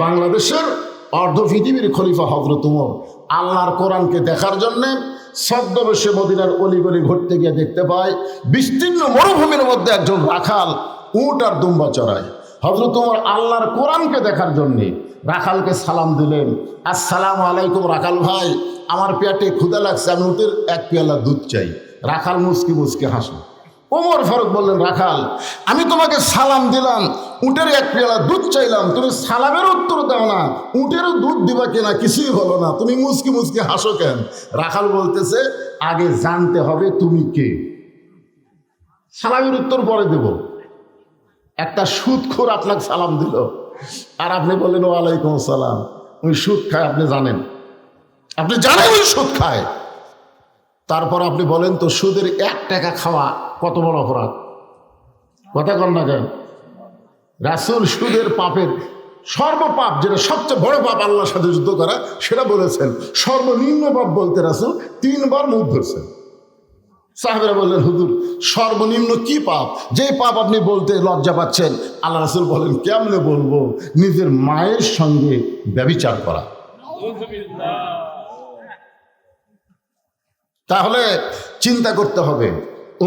বাংলাদেশের অর্ধ পৃথিবীর খলিফা হযরত ওমর আল্লাহর কোরআনকে দেখার জন্য ছদ্মবেশে মদিনার অলিগলি ঘুরতে গিয়ে দেখতে পায় বিস্তীর্ণ মরুভূমির মধ্যে একজন রাখাল উট আর দুম্বা চড়ায়। হযরত ওমর আল্লাহর কোরআনকে দেখার জন্যে রাখালকে সালাম দিলেন, আসসালামু আলাইকুম রাখাল ভাই, আমার পেটে ক্ষুধা লাগছে, আমি উটের এক পেয়ালা দুধ চাই। রাখাল মুচকি মুচকি হাসল। ওমর ফারুক বললেন, রাখাল, আমি তোমাকে সালাম দিলাম, উটের এক পেয়ালা দুধ চাইলাম, তুমি সালামের উত্তর দাও না, উটেরও দুধ দিবা কিনা কিছুই হলো না, তুমি মুচকি মুচকি হাসো কেন? রাখাল বলতেছে, আগে জানতে হবে তুমি কে, সালামের উত্তর পরে দেব। একটা সুদখোর আপনাকে সালাম দিল আর আপনি বললেন ওয়ালাইকুম আসসালাম। ওই সুদ খায়, আপনি জানেন ওই সুদ খায়। তারপর আপনি বলেন তো সুদের 1 টাকা খাওয়া কত বড় অপরাধ? কথা কন না কেন? রাসূল সুদের পাপের সর্বপাপ, যেটা সবচেয়ে বড় পাপ আল্লাহর সাথে যুদ্ধ করা, সেটা বলেছেন। সর্বনিম্ন পাপ বলতে রাসূল 3 বার মুখ ধরছেন। সাহাবীরা বললেন, হুজুর সর্বনিম্ন কি পাপ, যে পাপ আপনি বলতে লজ্জা পাচ্ছেন? আল্লাহ রাসূল বলেন, কেমনে বলবো? নিজের মায়ের সঙ্গে ব্যভিচার করা। তাহলে চিন্তা করতে হবে।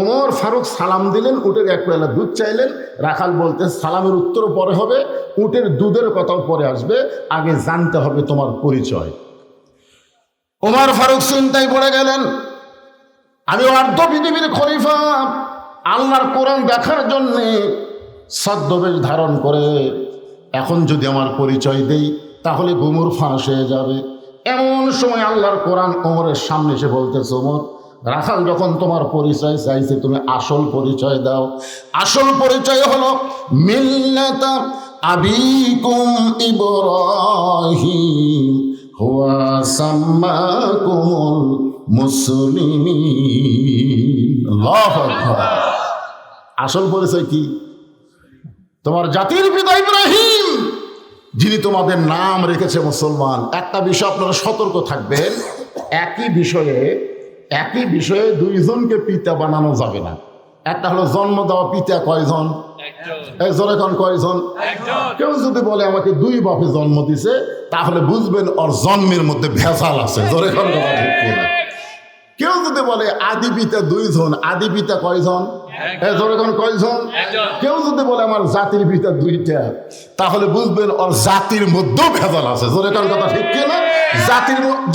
ওমর ফারুক সালাম দিলেন, উটের এক পেয়ালা দুধ চাইলেন। রাখাল বলতে সালামের উত্তর পরে হবে, উটের দুধের কথাও পরে আসবে, আগে জানতে হবে তোমার পরিচয়। ওমর ফারুক চিন্তায় পড়ে গেলেন, আমি অর্ধ পৃথিবীর খলিফা, আল্লাহর কোরআন দেখার জন্যে ছদ্মবেশ ধারণ করে এখন যদি আমার পরিচয় দেই তাহলে গুমর ফাঁস হয়ে যাবে। এমন সময় আল্লাহর কোরআন ওমরের সামনে এসে বলতেছে, ওমর, রাখাল যখন তোমার পরিচয় চাইছে তুমি আসল পরিচয় দাও। আসল পরিচয় হলো মিল্লাতা আবিকুম ইব্রাহিম হুয়া সাম্মাকুমুল মুসলিমিন। আল্লাহু আকবার। আসল পরিচয় কি? তোমার জাতির পিতা ইব্রাহিম, যিনি তোমাদের নাম রেখেছে মুসলমান। একটা বিষয় আপনারা সতর্ক থাকবেন, একই বিষয়ে দুইজনকে পিতা বানানো যাবে না। একটা হলো জন্ম দেওয়া পিতা, কয়জন? এই জোরে কোন কয়জন? কেউ যদি বলে আমাকে দুই বাপে জন্ম দিছে, তাহলে বুঝবেন ওর জন্মের মধ্যে ভেজাল আছে। জোরে কোন কথা ঠিক কিনা? কেউ যদি বলে আদি পিতা দুইজন, আদি পিতা কয়জন? জোরে কোন কয়জন? কেউ যদি বলে আমার জাতির পিতা দুইটা, তাহলে বুঝবেন ওর জাতির মধ্যেও ভেজাল আছে। জোরে কোন কথা ঠিক কিনা?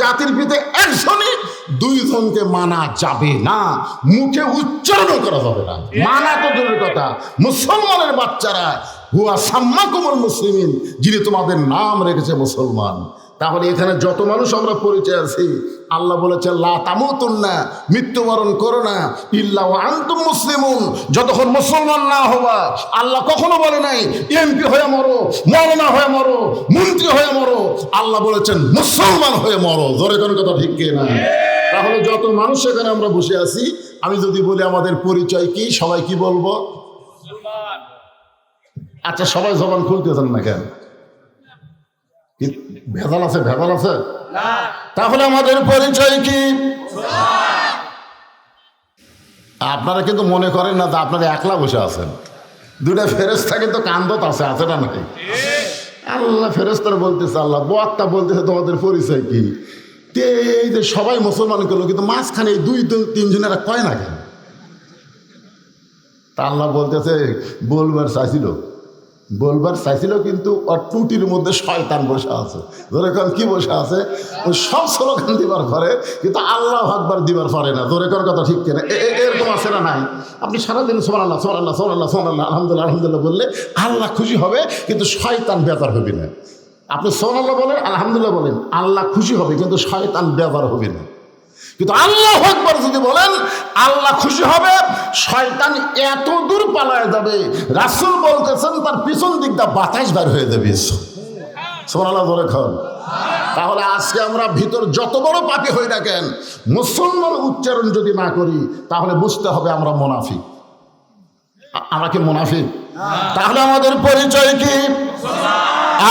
জাতির পিতা একজনই, দুইজনকে মানা যাবে না, মুখে উচ্চারণ করা যাবে না। মানা তো দূরের কথা, মুসলমানের বাচ্চারা হুয়া সাম্মাকুমুল মুসলিমিন, যিনি তোমাদের নাম রেখেছে মুসলমান। তাহলে এখানে যত মানুষ আমরা পরিচয় আছি, আল্লাহ বলেছে লা তামুতুন্না, মৃত্যুবরণ করো না, ইল্লা ওয়া আনতুম মুসলিমুন, যতক্ষণ মুসলমান না হবা। আল্লাহ কখনো বলে নাই এমপি হয়ে মরো, মৌলানা হয়ে মরো, মন্ত্রী হয়ে মরো। আল্লাহ বলেছেন মুসলমান হয়ে মরো। জোরে কোন কথা ঠিক কিনা? তাহলে যত মানুষ এখানে আমরা বসে আছি, আমি যদি বলি আমাদের পরিচয় কি, সবাই কি বলবো? আচ্ছা, সবাই জবান খুলতেছেন না কেন? ভেজাল আছে? ভেজাল আছে? তাহলে আমাদের পরিচয় কি? আপনারা কিন্তু মনে করেন না যে আপনারা একলা বসে আছেন, দুটা ফেরেশতা কিন্তু কান্দত আছে না নাকি? আল্লাহ ফেরেশতারা বলতেছে, আল্লাহ বক্তা বলতেছে তোমাদের পরিচয় কি? এই যে সবাই মুসলমান করলো, কিন্তু মাঝখানে এই দুই তিনজনেরা কয় না কেন? তা আল্লাহ বলতেছে বলবার চাইছিল কিন্তু ওর টুটির মধ্যে শয়তান বসে আছে। যেরকম কি বসে আছে, ওই সব স্লোগান দিবার পারে কিন্তু আল্লাহ আকবার দিবার পারে না। যেরকম কথা ঠিক কিনা? এরকম আছে না নাই? আপনি সারাদিন সুবহানাল্লাহ সুবহানাল্লাহ সুবহানাল্লাহ সুবহানাল্লাহ আলহামদুলিল্লাহ আলহামদুলিল্লাহ বললে আল্লাহ খুশি হবে, কিন্তু শয়তান বেজার হবে না। আপনি সুবহানাল্লাহ বলেন, আলহামদুলিল্লাহ বলেন, আল্লাহ খুশি হবে কিন্তু শয়তান বেজার হবে না। কিন্তু আল্লাহু আকবার যদি বলেন, আল্লাহ খুশি হবে, শয়তান এত দূর পালায় যাবে, রাসূল বলতেছেন তার পিছন দিকটা বাতাস বের হয়ে যাবে। সুবহানাল্লাহ বলে খান। তাহলে আজকে আমরা ভিতর যত বড় পাপী হই না কেন, মুসলমান উচ্চারণ যদি না করি, তাহলে বুঝতে হবে আমরা মুনাফিক। আমরা কি মুনাফিক? তাহলে আমাদের পরিচয় কি?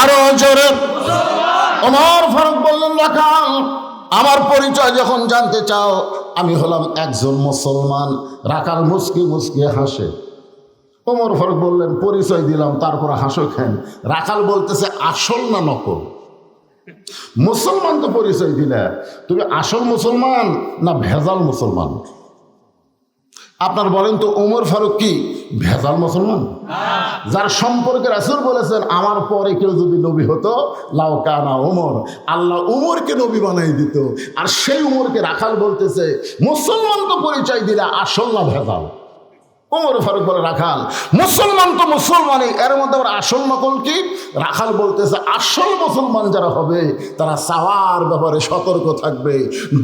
আরো জোরে। ওমর ফারুক বললেন, রাখাল, আমার পরিচয় যখন জানতে চাও, আমি হলাম একজন মুসলমান। রাখাল মুচকি মুচকি হাসে। ওমর ফারুক বললেন, পরিচয় দিলাম, তারপর হাসো কেন? রাখাল বলতেছে, আসল না নকল? মুসলমান তো পরিচয় দিলে, তুমি আসল মুসলমান না ভেজাল মুসলমান? আপনার বলেন তো, ওমর ফারুক কি ভেজাল মুসলমান? যার সম্পর্কে রাসূল বলেছেন, আমার পরে কেউ যদি নবী হতো লাউ কানা ওমর, আল্লাহ উমরকে নবী বানাই দিত। আর সেই উমরকে রাখাল বলতেছে, মুসলমান তো পরিচয় দিলে, আসল না ভেজাল? ওমর ফারুক বলে, রাখাল, মুসলমান তো মুসলমানই, এর মধ্যে আবার আসল নকল কি? রাখাল বলতেছে, আসল মুসলমান যারা হবে তারা চাওয়ার ব্যাপারে সতর্ক থাকবে,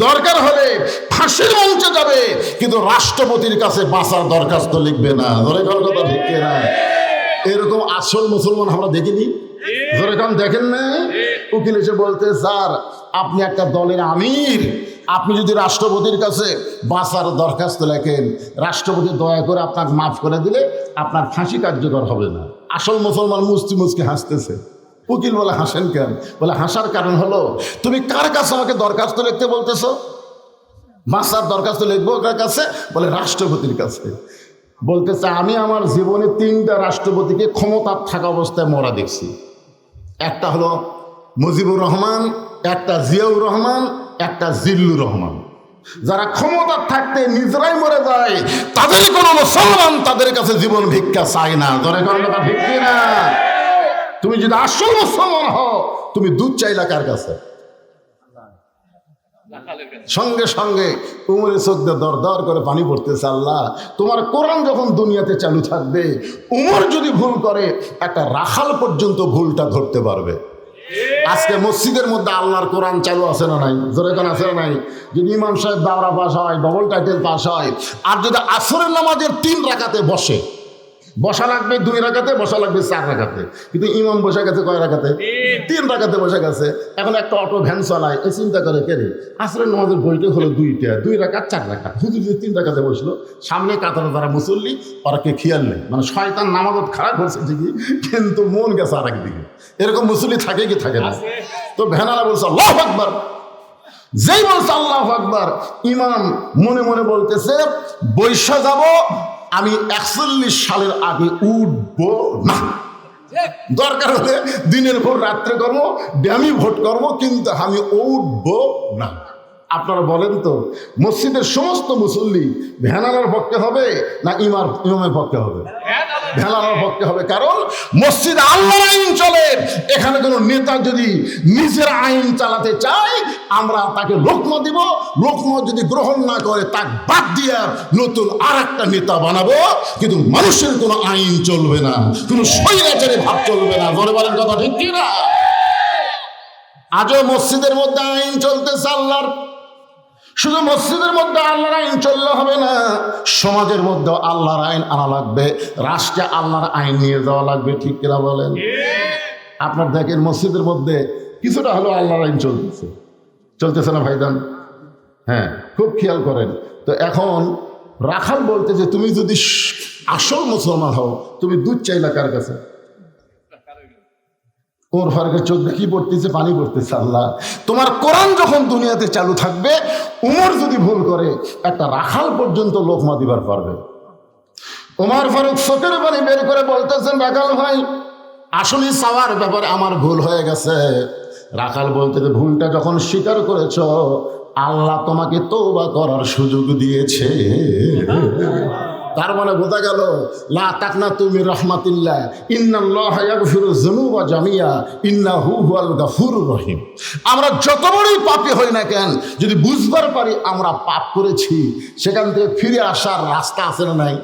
দরকার হলে ফাঁসির মঞ্চে যাবে, কিন্তু রাষ্ট্রপতির কাছে বাঁচার দরখাস্ত লিখবে না। ধরে কথা ঠিক না? এরকম আসল মুসলমান আমরা দেখিনি। ধরে দেখেন না? উকিল এসে বলতে, স্যার আপনি একটা দলের আমির, আপনি যদি রাষ্ট্রপতির কাছে বাঁচার দরখাস্ত লেখেন, রাষ্ট্রপতি দয়া করে আপনাকে মাফ করে দিলে আপনার ফাঁসি কার্যকর হবে না। আসল মুসলমান মুচকি মুচকি হাসতেছে। উকিল বলে, হাসেন কেন? বলে, হাসার কারণ হলো, তুমি কার কাছে আমাকে দরখাস্ত লিখতে বলতেছো? বাঁচার দরখাস্ত লিখবো কার কাছে? বলে, রাষ্ট্রপতির কাছে। বলতেছে, আমি আমার জীবনে 3টা রাষ্ট্রপতিকে ক্ষমতার থাকা অবস্থায় মরা দেখছি। একটা হলো মুজিবুর রহমান, একটা জিয়াউর রহমান, একটা জিল্লুর রহমান। যারা ক্ষমতা থাকতে নিজেরাই মরে যায়, তাদের কোনো মুসলমান তাদের কাছে জীবন ভিক্ষা চায় না। ধরে কোনো কথা ভিক্ষি না। তুমি যদি আসল মুসলমান হও, তুমি দুধ চাইলা কার কাছে? সঙ্গে সঙ্গে উমরের চোখ দিয়ে দর দর করে পানি পড়তেছে। আল্লাহ, তোমার কোরআন যখন দুনিয়াতে চালু থাকবে, উমর যদি ভুল করে একটা রাখাল পর্যন্ত ভুলটা ধরতে পারবে। আজকে মসজিদের মধ্যে আল্লাহর কোরআন চালু আছে না নাই? জোরে কোন আছে না নাই? যদি ইমাম সাহেব দাওরা পাস হয়, ডবল টাইটেল পাস হয়, আর যদি আসরের নামাজের 3 রাকাতে বসা লাগবে 2 রাকাতে, বসা লাগবে 4 রাকাতে, কিন্তু ইমাম বসে গেছে কয় রাকাতে? 3 রাকাতে বসে গেছে। এখন একটা অটো ভ্যান চালায়, এ চিন্তা করে কে রে, আসরের নামাজের বইটা হলো 2 রাকাত 4 রাকাত, হুজুর যে 3 রাকাতে বসলো, সামনে কাতারে যারা মুসল্লি ওরা কে খেয়াল নেই। মানে শয়তান নামাজত খারাপ হচ্ছে ঠিকই, কিন্তু মন গেছে আর একদিকে। এরকম মুসল্লি থাকে কি থাকে না? তো ভ্যানারা বলছে আল্লাহু আকবার। যেই বলছে আল্লাহু আকবার, ইমাম মনে মনে বলতেছে বৈশা যাব, আমি 41 সালের আগে উঠবো না। দরকার হলে দিনের ভোর রাত্রে করবো, ব্যায়ামী ভোট করবো, কিন্তু আমি উঠবো না। আপনারা বলেন তো, মসজিদের সমস্ত মুসল্লি ভ্যানালার পক্ষে হবে না ইমামের পক্ষে হবে? ভ্যানালার পক্ষে হবে। কারণ মসজিদে আল্লাহর আইন চলে। এখানে কোনো নেতা যদি নিজের আইন চালাতে চায়, আমরা তাকে লোকমা দিব। লোকমা যদি গ্রহণ না করে, তাকে বাদ দিয়ে নতুন আর একটা নেতা বানাবো। কিন্তু মানুষের কোনো আইন চলবে না, কোনো স্বৈরাচারী ভাব চলবে না। বলে বলেন কথা ঠিক কি না? আজও মসজিদের মধ্যে আইন চলতেছে আল্লাহর। শুধু মসজিদের মধ্যে আল্লাহর আইন চললে হবে না, সমাজের মধ্যে আল্লাহর আইন আনা লাগবে, রাষ্ট্রে আল্লাহর আইন নিয়ে যাওয়া লাগবে। ঠিক কিনা বলেন? আপনার দেখেন মসজিদের মধ্যে কিছুটা হলেও আল্লাহর আইন চলতেছে না ভাইজান? হ্যাঁ, খুব খেয়াল করেন। তো এখন রাখাল বলতে যে তুমি যদি আসল মুসলমান হও, তুমি দুধ চাইলা কার কাছে? ওর ফারুকের চোখ দেখি পড়তেছে, পানি পড়তেছে। আল্লাহ, তোমার কোরআন যখন দুনিয়াতে চালু থাকবে, উমর যদি ভুল করে একটা রাখাল পর্যন্ত লোকমা দিবার পারবে। ওমর ফারুক চোখের পানি বের করে বলতেছেন, রাখাল ভাই, আসলে চাওয়ার ব্যাপারে আমার ভুল হয়ে গেছে। রাখাল বলতে যে ভুলটা যখন স্বীকার করেছ, আল্লাহ তোমাকে তওবা করার সুযোগ দিয়েছে। তার মানে বোঝা গেল, লা তাকনাতু মির রাহমাতিল্লাহ, ইন্নাল্লাহা ইয়াগফিরুয যুনুবা জামিয়া, ইন্নাহু হুয়াল গাফুরুর রহিম। আমরা যত বড়ই পাপী হই না কেন, যদি বুঝবার পারি আমরা পাপ করেছি, সেখান থেকে ফিরে আসার রাস্তা আছে না নাই?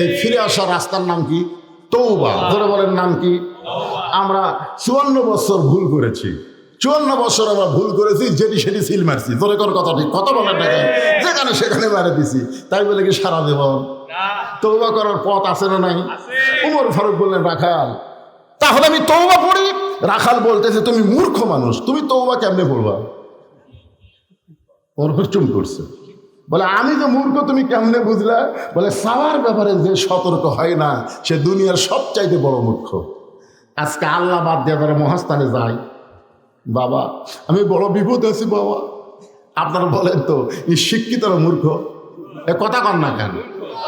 এই ফিরে আসার রাস্তার নাম কি? তওবা। ধরে বলেন নাম কি? আমরা 54 বছর ভুল করেছি, 54 বছর আমরা ভুল করেছি, যেটি সেটি সিল মারছি। ধরে কর কথা ঠিক, কত বলেন না, যেখানে সেখানে মারে দিছি, তাই বলে কি সারা দেব? তওবা করার পথ আছে না নাই? উমর ফারুক বললেন, রাখাল, তাহলে আমি তওবা পড়ি। রাখাল বলতেছে, তুমি মূর্খ মানুষ, তুমি তওবা কেমনে পড়বা? ওর চুম করছে, বলে আমি যে মূর্খ তুমি কেমনে বুঝলা? বলে সাওয়ার ব্যাপারে যে সতর্ক হয় না, সে দুনিয়ার সবচাইতে বড় মূর্খ। আজকে আল্লাহ বাদ দিয়ে তারা মহাস্থানে যায়। বাবা, আমি বড় বিপদ আছি বাবা। আপনারা বলেন তো, এই শিক্ষিতরা মূর্খ? এ কথা কন না কেন?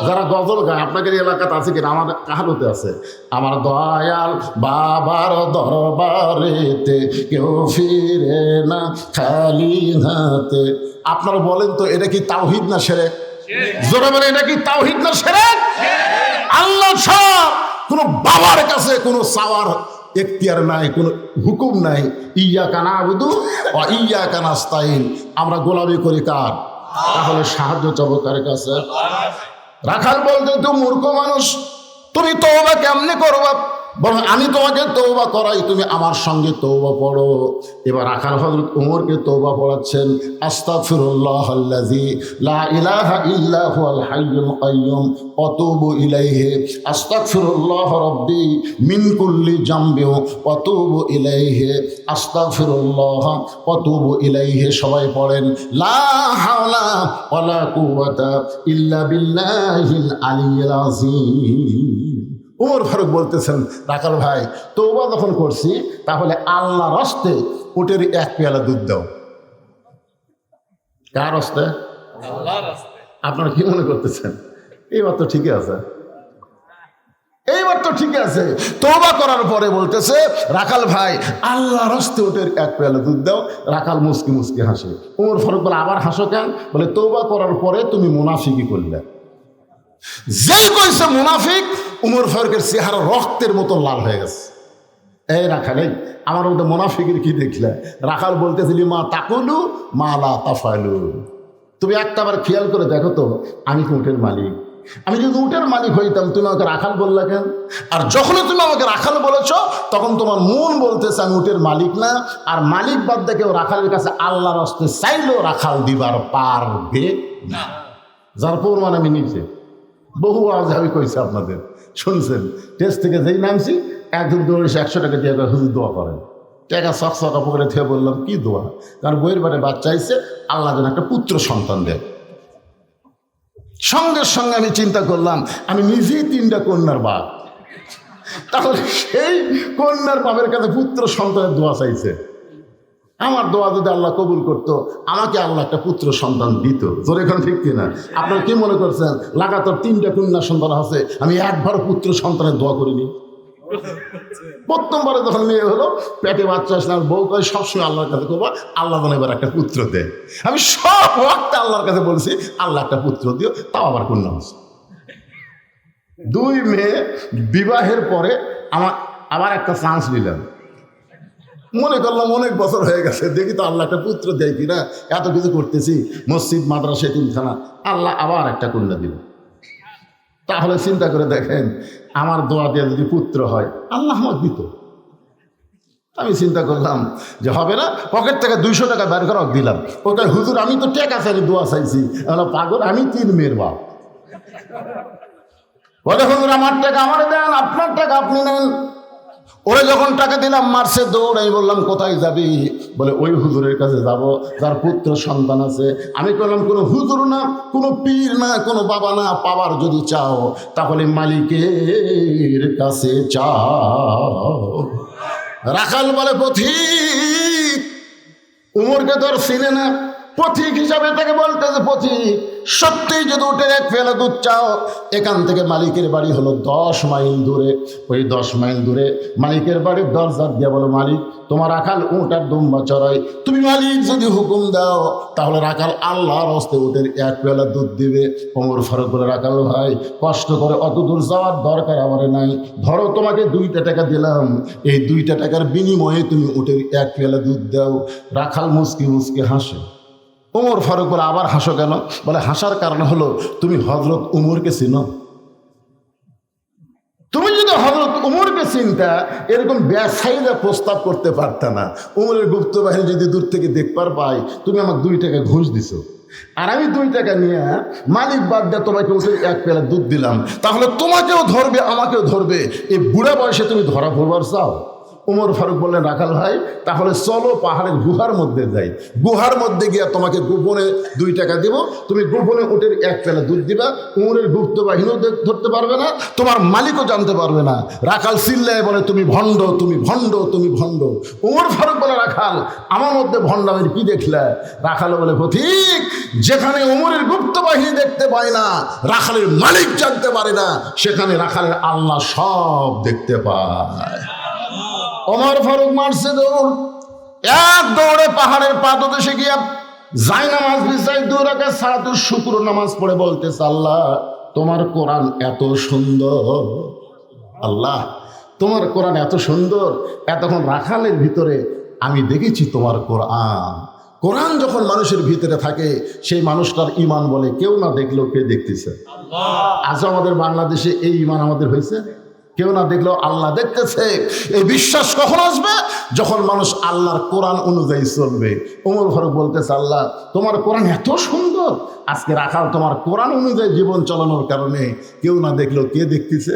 যারা গজল গায়, আপনাদের এলাকাতে আছে কিনা? আমার কাহালতে আছে, আমার দয়াল বাবার দরবারেতে কেউ ফিরে না খালি হাতে। আপনারা বলেন তো, এটা কি তাওহীদ না শিরক? জোরে বলেন, এটা কি তাওহীদ না শিরক? আল্লাহ ছাড়া কোনো বাবার কাছে কোনো চাওয়ার এখতিয়ার নাই, কোনো হুকুম নাই। ইয়্যাকা না'বুদু ওয়া ইয়্যাকা নাস্তাইন। আমরা গোলামি করি কার? তাহলে সাহায্য চাবো কার কাছে? রাখাল বলতে, তুমি মূর্খ মানুষ, তুমি তওবা কেমনে করবা? বরং আমি তোমাকে তওবা করাই, তুমি আমার সঙ্গে তওবা পড়ো। এবার রাখাল হযরত ওমরকে তওবা পড়াচ্ছেন। আস্তাগফিরুল্লাহাল্লাযী লা ইলাহা ইল্লা হুয়াল হাইয়ুল কাইয়্যুম ওয়া তুবু ইলাইহি, আস্তাগফিরুল্লাহ রাব্বি মিন কুল্লি জামবিন ওয়া তুবু ইলাইহি, আস্তাগফিরুল্লাহ ওয়া তুবু ইলাইহি। সবাই পড়েন, লা হাওলা ওয়া লা কুওয়াতা ইল্লা বিল্লাহিল আলিয়্যিল আযীম। উমর ফারুক বলতেছেন, রাখাল ভাই, তওবা যখন করছি, তাহলে আল্লাহর রাস্তে উটের 1 পেয়ালা দুধ দাও। কার রাস্তে? আল্লাহর রাস্তে। আপনারা কি মনে করতেছেন? এইবার তো ঠিকই আছে। এইবার তো ঠিক আছে, তওবা করার পরে বলতেছে রাখাল ভাই আল্লাহর হস্তে উটের এক পেয়ালা দুধ দাও। রাখাল মুসকি মুসকি হাসে। ওমর ফারুক বলে আবার হাসো কেন? বলে তওবা করার পরে তুমি মুনাফিকি করলে। যেই কইছে মুনাফিক, ওমর ফারুকের চেহারা রক্তের মতো লাল হয়ে গেছে। এই রাখাল, এই আমার মধ্যে মুনাফিকের কি দেখলে? রাখাল বলতেছিলি মা তাকুলু মা লা তাফালু। তুমি একটাবার খেয়াল করে দেখো তো, আমি তো উটের মালিক। আমি যদি উটের মালিক হইতাম তুমি আমাকে রাখাল বললা কেন? আর যখনই তুমি আমাকে রাখাল বলেছ তখন তোমার মন বলতেছে আমি উটের মালিক না। আর মালিক বাদ দিয়ে কেউ রাখালের কাছে আল্লাহর হস্তে চাইলেও রাখাল দিবার পারবে না। যার প্রমাণ আমি নিজে বহু আজ আমি কইছি, আপনাদের শুনছেন। টেস্ট থেকে যেই নামছি একজন দৌড়ে 100 টাকা দিয়ে হুজুর দোয়া করেন। টাকা চকচকা পকেটে থেকে বললাম কি দোয়া? কারণ বইয়ের বাড়ি বাচ্চা আইছে, আল্লাহ যেন একটা পুত্র সন্তান দেয়। সঙ্গে সঙ্গে আমি চিন্তা করলাম আমি নিজেই 3টা কন্যার বাপ, তাহলে সেই কন্যার বাপের কাছে পুত্র সন্তানের দোয়া চাইছে। আমার দোয়া যদি আল্লাহ কবুল করতো, আমাকে আল্লাহ একটা পুত্র সন্তান দিত। জোরে এখন ঠিক কিনা? আপনারা কি মনে করছেন লাগাতার 3টা কন্যা সন্তান আছে, আমি একবার পুত্র সন্তানের দোয়া করিনি? প্রথমবারে যখন মেয়ে হলো, পেটে বাচ্চা আসলে বউ কয় সবসময় আল্লাহর কাছে করবো আল্লাহ যেন এবার একটা পুত্র দেয়। আমি সব ওয়াক্তে আল্লাহর কাছে বলছি আল্লাহ একটা পুত্র দিও, তাও আবার কন্যা হচ্ছে। 2 মেয়ে বিবাহের পরে আবার একটা চান্স নিলাম। মনে করলাম অনেক বছর হয়ে গেছে, দেখি তো আল্লাহ একটা পুত্র দেয় কিনা। এত কিছু করতেছি, মসজিদ মাদ্রাসা এতিমখানা, আল্লাহ আবার একটা কন্যা দিল। তাহলে চিন্তা করে দেখেন, আমার দোয়া দিয়ে যদি পুত্র হয় আল্লাহ আমাকে দিত। আমি চিন্তা করলাম যে হবে না, পকেট থেকে 200 টাকা বের করে দিলাম। ওটা হুজুর আমি তো টাকা চাইনি, দোয়া চাইছি। পাগল, আমি 3 মেয়ের বাপ। বলে হুজুর আমার টাকা আমার দেন, আপনার টাকা আপনি নেন। ওরে যখন টাকা দিলাম মারছে দৌড়। আমি বললাম কোথায় যাবি? বলে ওই হুজুরের কাছে যাব যার পুত্র সন্তান আছে। আমি বললাম কোনো হুজুর না, কোনো পীর না, কোনো বাবা না, পাওয়ার যদি চাও তাহলে মালিকের কাছে চাও। রাখাল বলে পথিক, উমরকে তোর চিনে না। পথিক হিসাবে তাকে বলতেছে পথিক সত্যিই যদি উঠে 1 পেয়ালা দুধ চাও, এখান থেকে মালিকের বাড়ি হলো 10 মাইল দূরে। ওই 10 মাইল দূরে মালিকের বাড়ির দরজা দিয়ে বলো মালিক তোমার রাখাল উট আর দুম্বা চড়াই, তুমি মালিক যদি হুকুম দাও তাহলে রাখাল আল্লাহর হস্তে উটের 1 পেয়ালা দুধ দিবে। ওমর ফারুক বলে রাখাল ভাই কষ্ট করে অত দূর যাওয়ার দরকার আমার নাই। ধরো তোমাকে 2টা টাকা দিলাম, এই 2টা টাকার বিনিময়ে তুমি উটের 1 পেয়ালা দুধ দাও। রাখাল মুসকি মুসকি হাসে। ওমর ফারুক বলে আবার হাসো কেন? বলে হাসার কারণ হলো তুমি হযরত উমরকে চিনো। তুমি যদি হযরত উমরকে চিনতা এরকম বেসাইদা প্রস্তাব করতে পারতা না। উমরের গুপ্ত বাহিনী যদি দূর থেকে দেখবার পাই তুমি আমাকে 2 টাকা ঘুষ দিছো, আর আমি 2 টাকা নিয়ে মালিক বাদ দিয়ে তোমাকে উঠে 1 পেয়ালা দুধ দিলাম, তাহলে তোমাকেও ধরবে আমাকেও ধরবে। এই বুড়া বয়সে তুমি ধরা পড়বার চাও? উমর ফারুক বললেন রাখাল ভাই তাহলে চলো পাহাড়ের গুহার মধ্যে যাই। গুহার মধ্যে গিয়ে তোমাকে গোপনে 2 টাকা দিব, তুমি গোপনে উটের 1 পেয়ালা দুধ দিবা। উমরের গুপ্ত বাহিনীও ধরতে পারবে না, তোমার মালিকও জানতে পারবে না। রাখাল চিল্লায় বলে তুমি ভণ্ড, তুমি ভণ্ড, তুমি ভণ্ড। উমর ফারুক বলে রাখাল আমার মধ্যে ভণ্ডামের কি দেখলে? রাখাল বলে পথিক যেখানে উমরের গুপ্ত বাহিনী দেখতে পায় না, রাখালের মালিক জানতে পারে না, সেখানে রাখালের আল্লাহ সব দেখতে পায়। ওমর ফারুক মারছে দৌড়, 1 দৌড়ে পাহাড়ের পাদদেশে গিয়া যাই নামাজ বিছাই 2 রাকাত সালাতুল শুকর নামাজ পড়ে বলতেছে আল্লাহ তোমার কোরআন এত সুন্দর, আল্লাহ তোমার কোরআন এত সুন্দর। এতক্ষণ রাখালের ভিতরে আমি দেখেছি তোমার কোরআন। কোরআন যখন মানুষের ভিতরে থাকে সেই মানুষটার ঈমান বলে কেউ না দেখলেও কে দেখতেছে। আজ আমাদের বাংলাদেশে এই ঈমান আমাদের হয়েছে, কেউ না দেখলেও আল্লাহ দেখতেছে। এই বিশ্বাস কখন আসবে? যখন মানুষ আল্লাহর কোরআন অনুযায়ী চলবে। ওমর ফারুক বলতেছে আল্লাহ তোমার কোরআন এত সুন্দর, আজকে রাখাল তোমার কোরআন অনুযায়ী জীবন চালানোর কারণে কেউ না দেখলেও কে দেখতেছে।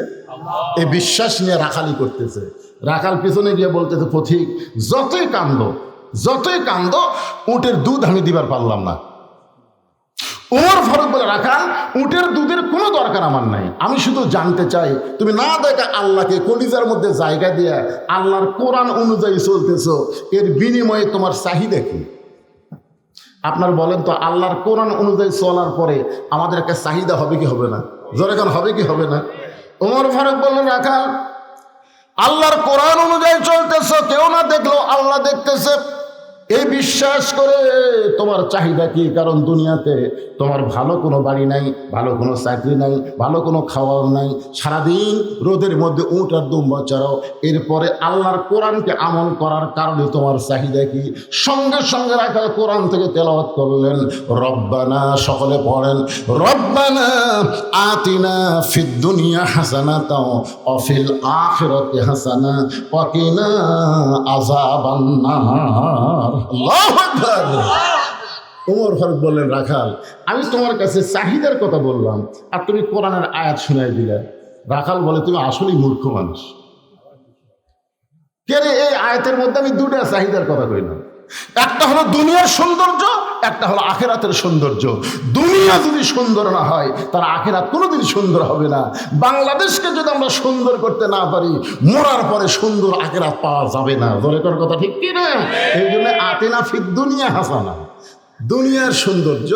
এই বিশ্বাস নিয়ে রাখালি করতেছে। রাখাল পিছনে গিয়ে বলতেছে পথিক যতই কান্দ উটের দুধ আমি দিবার পারলাম না। ওমর ফারুক বলে রাখাল উটের দুধের কোনো দরকার আমার নাই, আমি শুধু জানতে চাই তুমি না দেখা আল্লাহকে কলিজার মধ্যে জায়গা দিয়ে আল্লাহর কোরআন অনুযায়ী চলতেছো, এর বিনিময়ে তোমার চাহিদা কি? আপনার বলেন তো আল্লাহর কোরআন অনুযায়ী চলার পরে আমাদের একটা চাহিদা হবে কি হবে না? জোরে গান হবে কি হবে না? ওমর ফারুক বললেন, রাখাল আল্লাহর কোরআন অনুযায়ী চলতেছ, কেউ না দেখলো আল্লাহ দেখতেছে, এই বিশ্বাস করে তোমার চাহিদা কি? কারণ দুনিয়াতে তোমার ভালো কোনো বাড়ি নাই, ভালো কোনো চাকরি নাই, ভালো কোনো খাওয়ার নাই, সারাদিন রোদের মধ্যে উট আর দুম্বা চড়াও, এরপরে আল্লাহর কোরআনকে আমল করার কারণে তোমার চাহিদা কি? সঙ্গে সঙ্গে রাখাল কোরআন থেকে তেলাওয়াত করলেন, রব্বানা, সকলে পড়েন, রব্বানা আতিনা ফিদ দুনিয়া হাসানাতাও ওয়া ফিল আখিরাতি হাসানা ওয়া কিনা আযাবান নার। আল্লাহু আকবার। ওমর ফারুক বললেন, রাখাল আমি তোমার কাছে চাহিদার কথা বললাম আর তুমি কোরআনের আয়াত শুনাই দিলে। রাখাল বলে, তুমি আসলেই মূর্খ মানুষ। কে রে, এই আয়াতের মধ্যে আমি দুটা চাহিদার কথা কইলাম, একটা হলো দুনিয়ার সৌন্দর্য, একটা হলো আখেরাতের সৌন্দর্য। দুনিয়া যদি সুন্দর না হয় তার আখেরাত কোনোদিন সুন্দর হবে না। বাংলাদেশকে যদি আমরা সুন্দর করতে না পারি, মরার পরে সুন্দর আখেরাত পাওয়া যাবে না। দলের কথা ঠিক কি না? এই জন্য আতিনা ফিদ দুনিয়া হাসানা, দুনিয়ার সৌন্দর্য,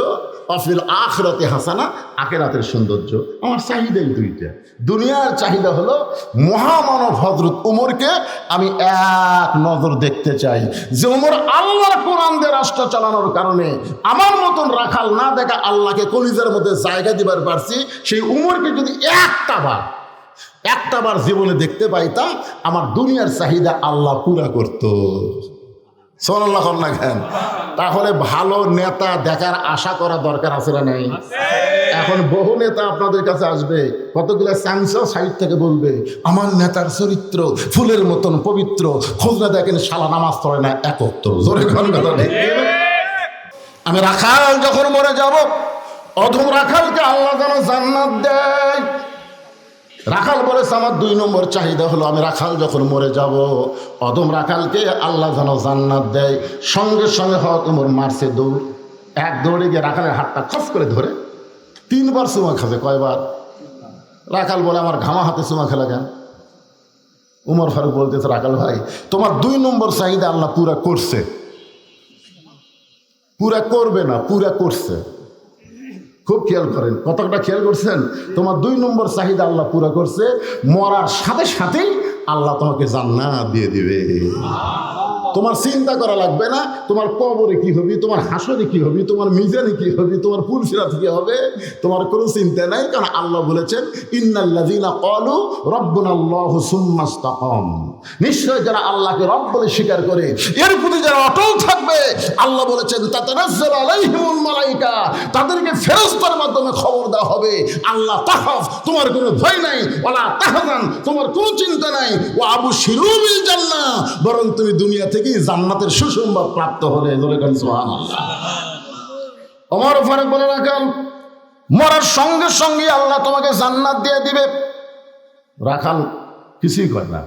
অফিল আখিরাতে হাসানা, আখিরাতের সৌন্দর্য। আমার চাহিদাই দুইটা। দুনিয়ার চাহিদা হলো মহামানব হযরত উমরকে আমি এক নজর দেখতে চাই, যে উমর আল্লাহর কোরআন দিয়ে রাষ্ট্র চালানোর কারণে আমার মতন রাখাল না দেখা আল্লাহকে কলিজার মধ্যে জায়গা দিবার পারছি, সেই উমরকে যদি একটা বার জীবনে দেখতে পাইতাম, আমার দুনিয়ার চাহিদা আল্লাহ পুরা করতো। সুবহানাল্লাহ না কেন? তাহলে ভালো নেতা দেখার আশা করা দরকার আছে না নাই? এখন বহু নেতা আপনাদের কাছে আসবে, কতগুলো চান্সও সাইড থেকে বলবে, আমার নেতার চরিত্র ফুলের মতন পবিত্র, খোঁজ না দেখেন শালা নামাজ পড়ে না, একত্র। জোরে কোন কথা নেই? আমি রাখাল যখন মরে যাব, অধম রাখালকে আল্লাহ যেন জান্নাত দেয়। রাখাল বলেছে, আমার 2 নম্বর চাহিদা হলো আমি রাখাল যখন মরে যাব, অদম রাখালকে আল্লাহ যেন জান্নাত দেয়। সঙ্গে সঙ্গে হযরত ওমর মারছে দৌড়, এক দৌড়ে গিয়ে রাখালের হাতটা খস করে ধরে 3 বার চুমা খাবে। কয়বার? রাখাল বলে, আমার ঘামা হাতে চুমা খেলা কেন? ওমর ফারুক বলতেছে, রাখাল ভাই তোমার 2 নম্বর চাহিদা আল্লাহ পুরা করছে, পুরা করবে না, পুরা করছে। খুব খেয়াল করেন, কতটা খেয়াল করছেন? তোমার 2 নম্বর চাহিদা আল্লাহ পুরা করছে, মরার সাথে সাথেই আল্লাহ তোমাকে জান্নাত দিয়ে দিবে। তোমার চিন্তা করা লাগবে না, তোমার কবরে কি হবে, তোমার হাসরে কি হবে, তোমার মিজানে কি হবে, তোমার পুলসিরাতে কি হবে, তোমার কোনো চিন্তা নাই। কারণ আল্লাহ বলেছেন, ইন্নাল্লাযীনা ক্বালু রাব্বুনাল্লাহু সুম্মা ইসতাকাম, নিশ্চয় যারা আল্লাহকে রব বলে স্বীকার করে, এর প্রতি যারা অটল থাকবে, আল্লাহ বলেছেন তাতানাজ্জালু আলাইহিমুল মালায়েকা, তাদেরকে ফেরেশতার মাধ্যমে খবর দেওয়া হবে, আল্লাহ তাখাফ, তোমার কোনো ভয় নাই, ওয়ালা তাহজান, তোমার কোনো চিন্তা নাই, ওয়া আবশিরু বিল জান্নাহ, বরং তুমি দুনিয়া থেকে জান্নাতের সুসংবাদ প্রাপ্ত হলে। সুবহানাল্লাহ। ওমর ফারুক বলে, রাখাল মরার সঙ্গে সঙ্গে আল্লাহ তোমাকে জান্নাত দিয়ে দিবে। রাখাল কিছুই কয় না।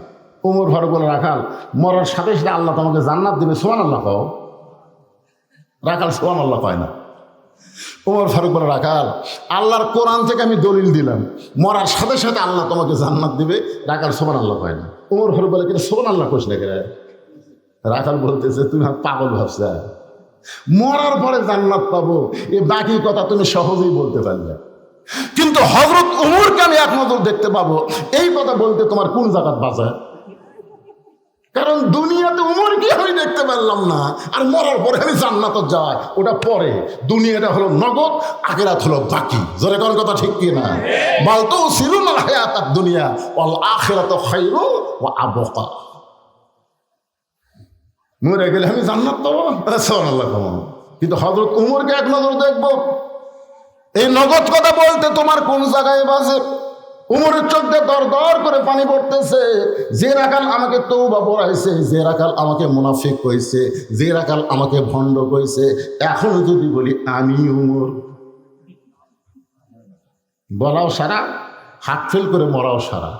ওমর ফারুক বলে, রাখাল মরার সাথে সাথে আল্লাহ তোমাকে জান্নাত দিবে, সুবহানাল্লাহ কও। রাখাল সুবহানাল্লাহ কয় না। ওমর ফারুক বলে, রাখাল আল্লাহর কোরআন থেকে আমি দলিল দিলাম, মরার সাথে সাথে আল্লাহ তোমাকে জান্নাত দিবে। রাখাল সুবহানাল্লাহ কয় না। ওমর ফারুক বলে, কিন্তু সুবহানাল্লাহ কোস না কেন? রাখাল বলতেছে, তুমি পাগল ভাবছা, মরার পরে জান্নাত পাবো, এ বাকি কথা তুমি সহজেই বলতে পারবে, কিন্তু হযরত ওমরকে আমি এক নজর দেখতে পাবো, এই কথা বলতে তোমার কোন জায়গাত বাঁচায়? কারণ দুনিয়াতে ওমরকে আমি দেখতে পারলাম না, আর মরার পরে আমি জান্নাতে যাই, ওটা পরে। দুনিয়াটা হলো নগদ, আখিরাত হলো বাকি। জোরে কোন কথা ঠিক কি না? বলতো সিরুনাল হায়াতাদ দুনিয়া ওয়াল আখিরাতু খায়রুন ওয়া আবকা, মরে গেলে আমি জান্নাত পাবো। সুবহানাল্লাহ। কিন্তু হযরত ওমরকে এক নজর দেখবো, এই নগদ কথা বলতে তোমার কোন জায়গায় বাজে? উমরের চোখ দিয়ে দর দর করে পানি পড়তেছে। যে রাখাল আমাকে তওবা পড়াইছে, যে রাখাল আমাকে মুনাফিক কইছে, যে রাখাল আমাকে ভণ্ড কইছে, এখন যদি বলি আমি উমর, বলাও সারা, হাত ফেল করে মরাও সারা।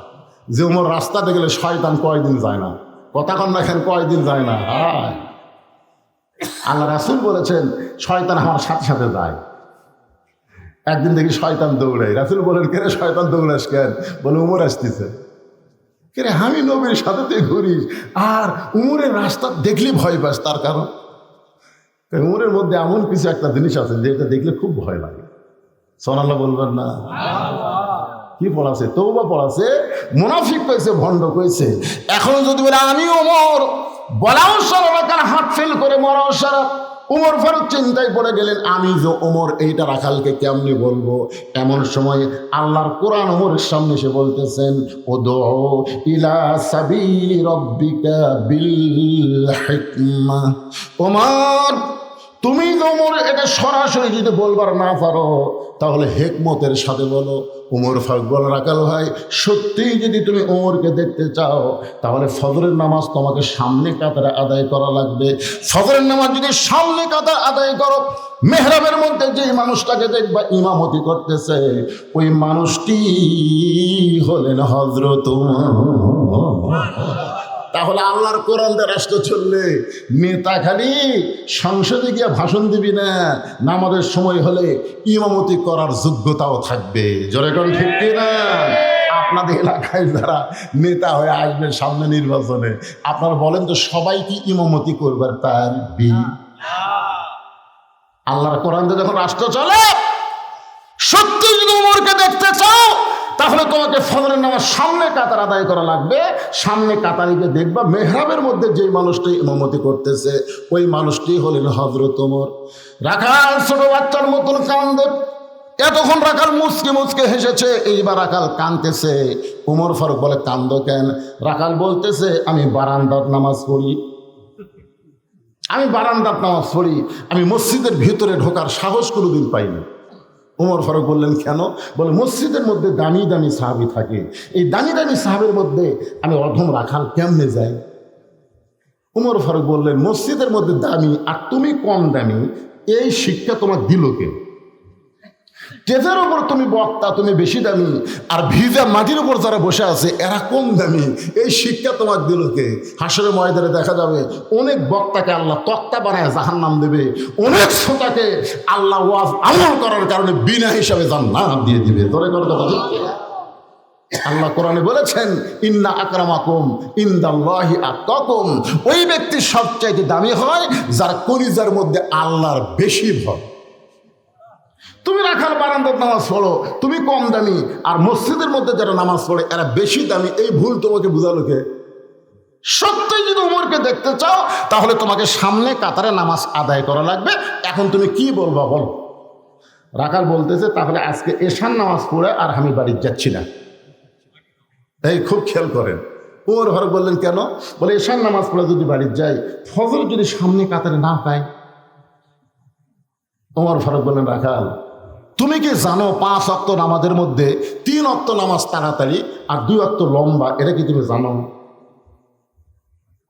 যে উমর রাস্তাতে গেলে শয়তান কয়দিন যায় না, কথা কন না, এখন কয়দিন যায় না। আল্লাহ রাসূল বলেছেন, শয়তান আমার সাথে সাথে যায়। একদিন দেখি শয়তান দৌড়াই, রাসূল বলেন, কেরে শয়তান দৌড়াস কেন? বলে, উমর আসতেছে। কেরে, আমি নবীর সাথে তুই ঘুরিস, আর উমরের রাস্তা দেখলে ভয় পাস, তার কারণ উমরের মধ্যে এমন কিছু একটা জিনিস আছে যেটা দেখলে খুব ভয় লাগে। সুবহানাল্লাহ বলবেন না? কি পড়াছে? তওবা পড়াছে, মুনাফিক কইছে, ভণ্ড কইছে। এখন যদি বলে আমি ওমর, বলাও সারা রাখাল হাত ফেল করে মরাও সারা। উমর ফারুক চিন্তায় পড়ে গেলেন, আমি যে ওমর এইটা রাখালকে কেমনি বলবো? এমন সময় আল্লাহর কোরআন ওমরের সামনে এসে বলতেছেন, উদউ ইলা সাবিলি রাব্বিকা বিল হিকমা। ওমর, তুমি ওমর এটা সরাসরি যদি বলবার না পারো তাহলে হেকমতের সাথে বলো। উমর ফারুক বলে, রাখাল ভাই, সত্যিই যদি তুমি ওমরকে দেখতে চাও তাহলে ফজরের নামাজ তোমাকে সামনে কাতারে আদায় করা লাগবে। ফজরের নামাজ যদি সামনে কাতার আদায় করো, মেহরাবের মধ্যে যে মানুষটাকে দেখবা ইমামতি করতেছে, ওই মানুষটি হলেন হযরত ওমর। তাহলে আল্লাহর কোরআন দিয়ে রাষ্ট্র চললে নেতা খালি সংসদে গিয়ে ভাষণ দিবি না, নামাজের সময় হলে ইমামতি করার যোগ্যতাও থাকবে। জোরে কোন ঠিক কিনা? আপনাদের এলাকায় যারা নেতা হয়ে আসবে সামনে নির্বাচনে, আপনারা বলেন তো সবাই কি ইমামতি করবার পারবি? আল্লাহর কোরআন দিয়ে যখন রাষ্ট্র চলে, সত্যি যদি ওমরকে দেখতে চাও তাহলে তোমাকে ফজরের নামাজ সামনে কাতার আদায় করা লাগবে। সামনে কাতারিকে দেখবা, মেহরাবের মধ্যে যে মানুষটি ইমামতি করতেছে ওই মানুষটি হলেন হযরত ওমর। রাখাল ছোট বাচ্চার মতন কান্দে। এতক্ষণ রাখাল মুচকে মুচকে হেসেছে, এইবার রাখাল কাঁদতেছে। উমর ফারুক বলে, কান্দো কেন? রাখাল বলতেছে, আমি বারান্দার নামাজ পড়ি, আমি বারান্দার নামাজ পড়ি, আমি মসজিদের ভিতরে ঢোকার সাহস কোনোদিন পাইনি। উমর ফারুক বললেন, কেন? বলে, মসজিদের মধ্যে দামি দামি সাহাবী থাকে, এই দামি দামি সাহাবের মধ্যে আমি অধম রাখাল কেমনে যাই? উমর ফারুক বললেন, মসজিদের মধ্যে দামি আর তুমি কম দামি, এই শিক্ষা তোমার দিল কে? স্টেজের ওপর তুমি বক্তা, তুমি বেশি দামি, আর ভিজা মাটির উপর যারা বসে আছে এরা কম দামি, এই শিক্ষা তোমার দিল কে? হাসরের ময়দানে দেখা যাবে অনেক বক্তাকে আল্লাহ তক্তা বানায় জাহান্নাম দেবে, অনেক শ্রোতাকে আল্লাহ ওয়াজ আমল করার কারণে বিনা হিসাবে জান্নাত দিয়ে দিবে। তোরে করে কথা ঠিক? আল্লাহ কোরআনে বলেছেন, ইন্না আকরামাকুম ইনদাল্লাহি আতকাকুম। ওই ব্যক্তি সবচাইতে দামি হয় যার কলিজার মধ্যে আল্লাহর বেশি ভয়। তুমি রাখাল বারান্দার নামাজ পড়ো, তুমি কম দামি, আর মসজিদের মধ্যে যারা নামাজ পড়ে এরা বেশি দামি, এই ভুল তোমাকে বুঝালো কে? সত্যি যদি উমরকে দেখতে চাও তাহলে তোমাকে সামনে কাতারে নামাজ আদায় করা লাগবে। এখন তুমি কি বলবা বলো? রাখাল বলতেছে, তাহলে আজকে এশার নামাজ পড়ে আর আমি বাড়ি যাচ্ছি না। এই খুব খেয়াল করেন। উমর ফারুক বললেন, কেন? বলে, এশার নামাজ পড়ে যদি বাড়ি যাই, ফজর যদি সামনে কাতারে না পাই। উমর ফারুক বললেন, রাখাল, তুমি কি জানো 5 ওয়াক্ত নামাজের মধ্যে 3 ওয়াক্ত নামাজ তাড়াতাড়ি আর 2 ওয়াক্ত লম্বা? এটা কি তুমি জানো?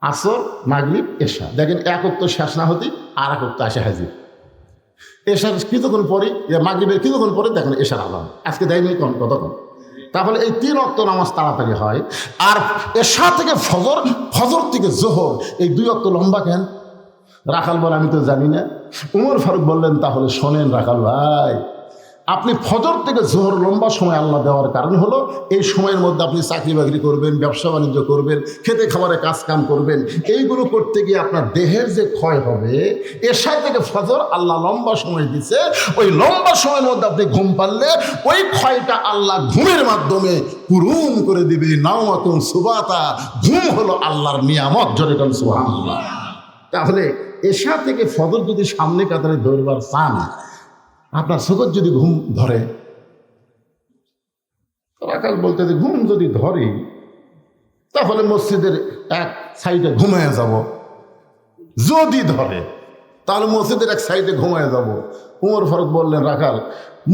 আসর, মাগরিব, এশা, দেখেন 1 ওয়াক্ত শেষ না হতে আর 1 ওয়াক্ত আসে হাজির। এশার কিছুক্ষণ পরে, মাগরিবের কিছুক্ষণ পরে দেখেন এশার আলাম, আজকে দেয়নি কতক্ষণ। তাহলে এই 3 ওয়াক্ত নামাজ তাড়াতাড়ি হয়, আর এশা থেকে ফজর, ফজর থেকে জোহর, এই 2 ওয়াক্ত লম্বা কেন? রাখাল বলে, আমি তো জানি না। উমর ফারুক বললেন, তাহলে শোনেন রাখাল ভাই, আপনি ফজর থেকে জোহর লম্বা সময় আল্লাহ দেওয়ার কারণ হলো এই সময়ের মধ্যে আপনি চাকরি বাকরি করবেন, ব্যবসা বাণিজ্য করবেন, খেতে খাবারে কাজ কাম করবেন। এইগুলো করতে গিয়ে আপনার দেহের যে ক্ষয় হবে, এশা থেকে ফজর আল্লাহ লম্বা সময় দিছে, ওই লম্বা সময়ের মধ্যে আপনি ঘুম পারলে ওই ক্ষয়টা আল্লাহ ঘুমের মাধ্যমে পূরণ করে দিবে। নাওমাতুন সুবাতা, ঘুম হলো আল্লাহর নিয়ামত। জোরে কোন সুবহানাল্লাহ। তাহলে এশা থেকে ফজর যদি সামনে কাতারে ধরবার চান, আপনার চোখের যদি ঘুম ধরে, রাখাল বলতে যে ঘুম যদি ধরে তাহলে মসজিদের এক সাইডে ঘুমায় যাব। যদি ধরে তাহলে মসজিদের এক সাইডে ঘুমায় যাব। উমর ফারুক বললেন, রাখাল,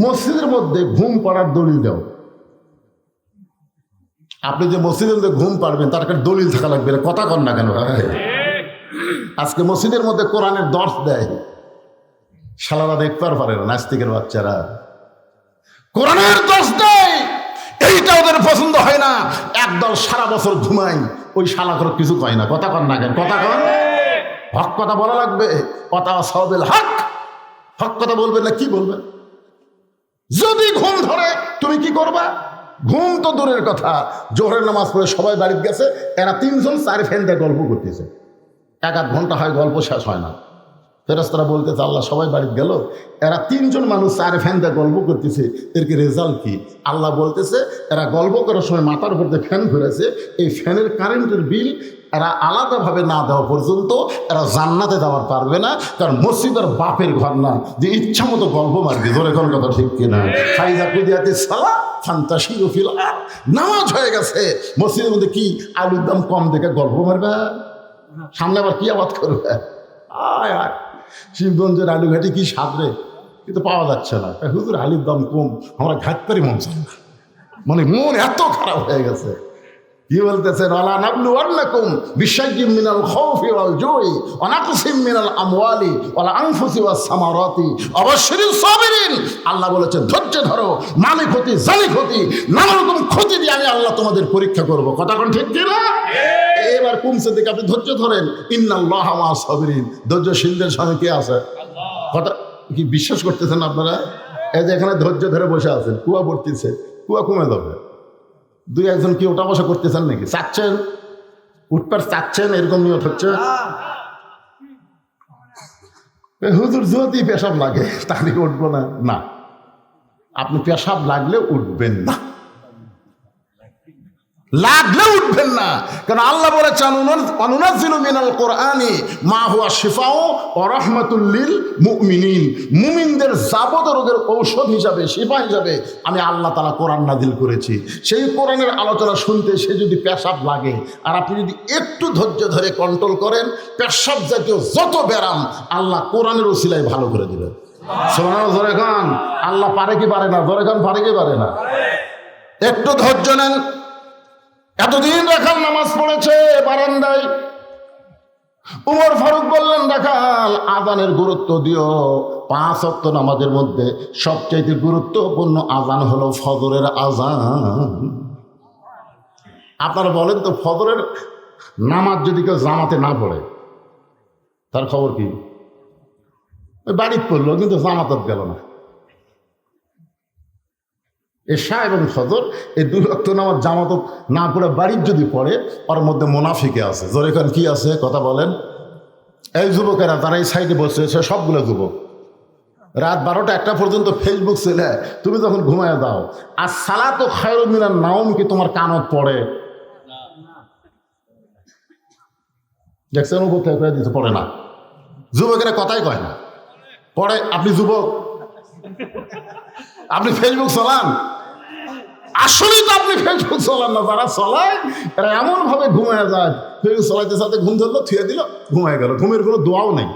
মসজিদের মধ্যে ঘুম পাড়ার দলিল দাও। আপনি যে মসজিদের মধ্যে ঘুম পাড়বেন তার একটা দলিল থাকা লাগবে। কথা কন না কেন? আজকে মসজিদের মধ্যে কোরআনের দর্শ দেয়, শালারা দেখতে পারে না, নাস্তিকের বাচ্চারা কোরআনের দর্শ দেয়, এইটা ওদের পছন্দ হয় না। একদল সারা বছর ঘুমাই, ওই শালা করে কিছু কয় না। কথা কন না কেন? কথা কন, হক কথা বলা লাগবে। কথা সবেল হক, হক কথা বলবেন না কি বলবেন? যদি ঘুম ধরে তুমি কি করবা? ঘুম তো দূরের কথা, জোহরের নামাজ পড়ে সবাই বাড়িতে গেছে, এরা 3 জন 4 ফ্যান দিয়ে গল্প করতেছে, 1-1 ঘন্টা হয়, গল্প শেষ হয় না। ফেরেশতারা বলতেছে আল্লাহ সবাই বাড়িতে গেল, এরা তিনজন মানুষ চার ফ্যান দিয়ে গল্প করতেছে, এর কি রেজাল্ট কি? আল্লাহ বলতেছে এরা গল্প করার সময় মাথার উপর দিয়ে ফ্যান ঘুরেছে, এই ফ্যানের কারেন্টের বিল এরা আলাদাভাবে না দেওয়া পর্যন্ত এরা জান্নাতে যাওয়ার পারবে না, কারণ মসজিদের বাপের ঘর না যে ইচ্ছা মতো গল্প মারবে। ধরে কোন কথা ঠিক কিনা? ফাইজা কুদিয়াতে সালা ফান্তাসিরু ফিল আরদ, নামাজ হয়ে গেছে, মসজিদের মধ্যে কি আলুর দাম কম দেখে গল্প মারবে? সামনে আবার কি আবাদ করবে? আয় আয়, শিবগঞ্জের আলুঘাটি কি সাদরে, কিন্তু পাওয়া যাচ্ছে না। হুজুর আলুর দাম কম, আমরা ঘাটতারি মন চাই না, মানে মন এত খারাপ হয়ে গেছে। কি বলতেছেন? ওয়ালা নাবলুওয়ান্নাকুম বিশাইয়্যিম মিনাল খাউফি ওয়াল জুই ওয়া নাকসিম মিনাল আমওয়ালি ওয়াল আনফুসি ওয়াস সামারাতি ওয়াবাশশিরিস সাবিরিন। আল্লাহ বলেছেন ধৈর্য ধরো, মালিক ক্ষতি জানি ক্ষতি, নানা রকম ক্ষতি দিয়ে আমি আল্লাহ তোমাদের পরীক্ষা করব। কথা কোন ঠিক কিনা? এবার কমছে দিকে আপনি ধৈর্য ধরেন, ইন্নাল্লাহা মা'আস সাবিরিন, ধৈর্যশীলদের সঙ্গে কে আছে? কথা কি বিশ্বাস করতেছেন আপনারা? এই যে এখানে ধৈর্য ধরে বসে আছেন, কুয়া পড়তেছে, কুয়া কমে যাবে। দুই একজন কি ওটা বসা করতেছেন নাকি? চাচ্ছেন উঠপার, চাচ্ছেন, এরকম নিয়ত হচ্ছে। হুজুর যদি পেশাব লাগে তাহলে উঠবো না, না, আপনি পেশাব লাগলে উঠবেন না, লাগলে উঠবেন না। কারণ আল্লাহ বলেছেন অনুনাজ্জিলু মিনাল কোরআনি মা হুয়া শিফাউ ওয়া রাহমাতুল লিল মুমিনিন, মুমিনদের যাবতীয় রোগের ঔষধ হিসাবে, শিফা হিসাবে আমি আল্লাহ তাআলা কোরআন নাজিল করেছি। সেই কোরআনের আলোচনা শুনতে সে যদি পেশাব লাগে, আর আপনি যদি একটু ধৈর্য ধরে কন্ট্রোল করেন, পেশাব জাতীয় যত ব্যারাম আল্লাহ কোরআনের ওসিলায় ভালো করে দিবেন। সুবহানাল্লাহ, জোরে খান। আল্লাহ পারে কি পারে না? জোরে খান, পারে কি পারে না? একটু ধৈর্য নেন। এতদিন রাখাল নামাজ পড়েছে বারান্দায়, উমর ফারুক বললেন রাখাল আজানের গুরুত্ব দিও, 5 ওয়াক্ত নামাজের মধ্যে সবচাইতে গুরুত্বপূর্ণ আজান হলো ফজরের আজান। আপনারা বলেন তো, ফজরের নামাজ যদি কেউ জামাতে না পড়ে তার খবর কি? বাড়িতে পড়লো কিন্তু জামাতত গেল না। এশা এবং ফজর এই 2 ওয়াক্ত নামাজ জামাতত না পড়ে বাড়ির যদি পড়ে, ওর মধ্যে মুনাফিকে আছে। জোরে কান, কি আছে? কথা বলেন। এই যুবকেরা তারা এই সাইডে বসেছে, সবগুলো যুবক, রাত 12টা 1টা পর্যন্ত ফেসবুক ছেলে, তুমি যখন ঘুমায় দাও, আর সালাতু খায়রুম মিনান নাওম কি তোমার কানত পড়ে? দেখছেন ও কোথায় কয়ে দিতে পড়ে না। যুবকেরা কথাই কয় না, পড়ে। আপনি যুবক, আপনি ফেসবুক চালান? আসলেই তো আপনি ফেসবুক চালান না। যারা চলায় এরা এমন ভাবে ঘুমায় যায়, ফেসবুক চলাইতে সাথে ঘুম ধরলো, থুয়ে দিল, ঘুমায় গেল, ঘুমের কোনো দোয়াও নেই।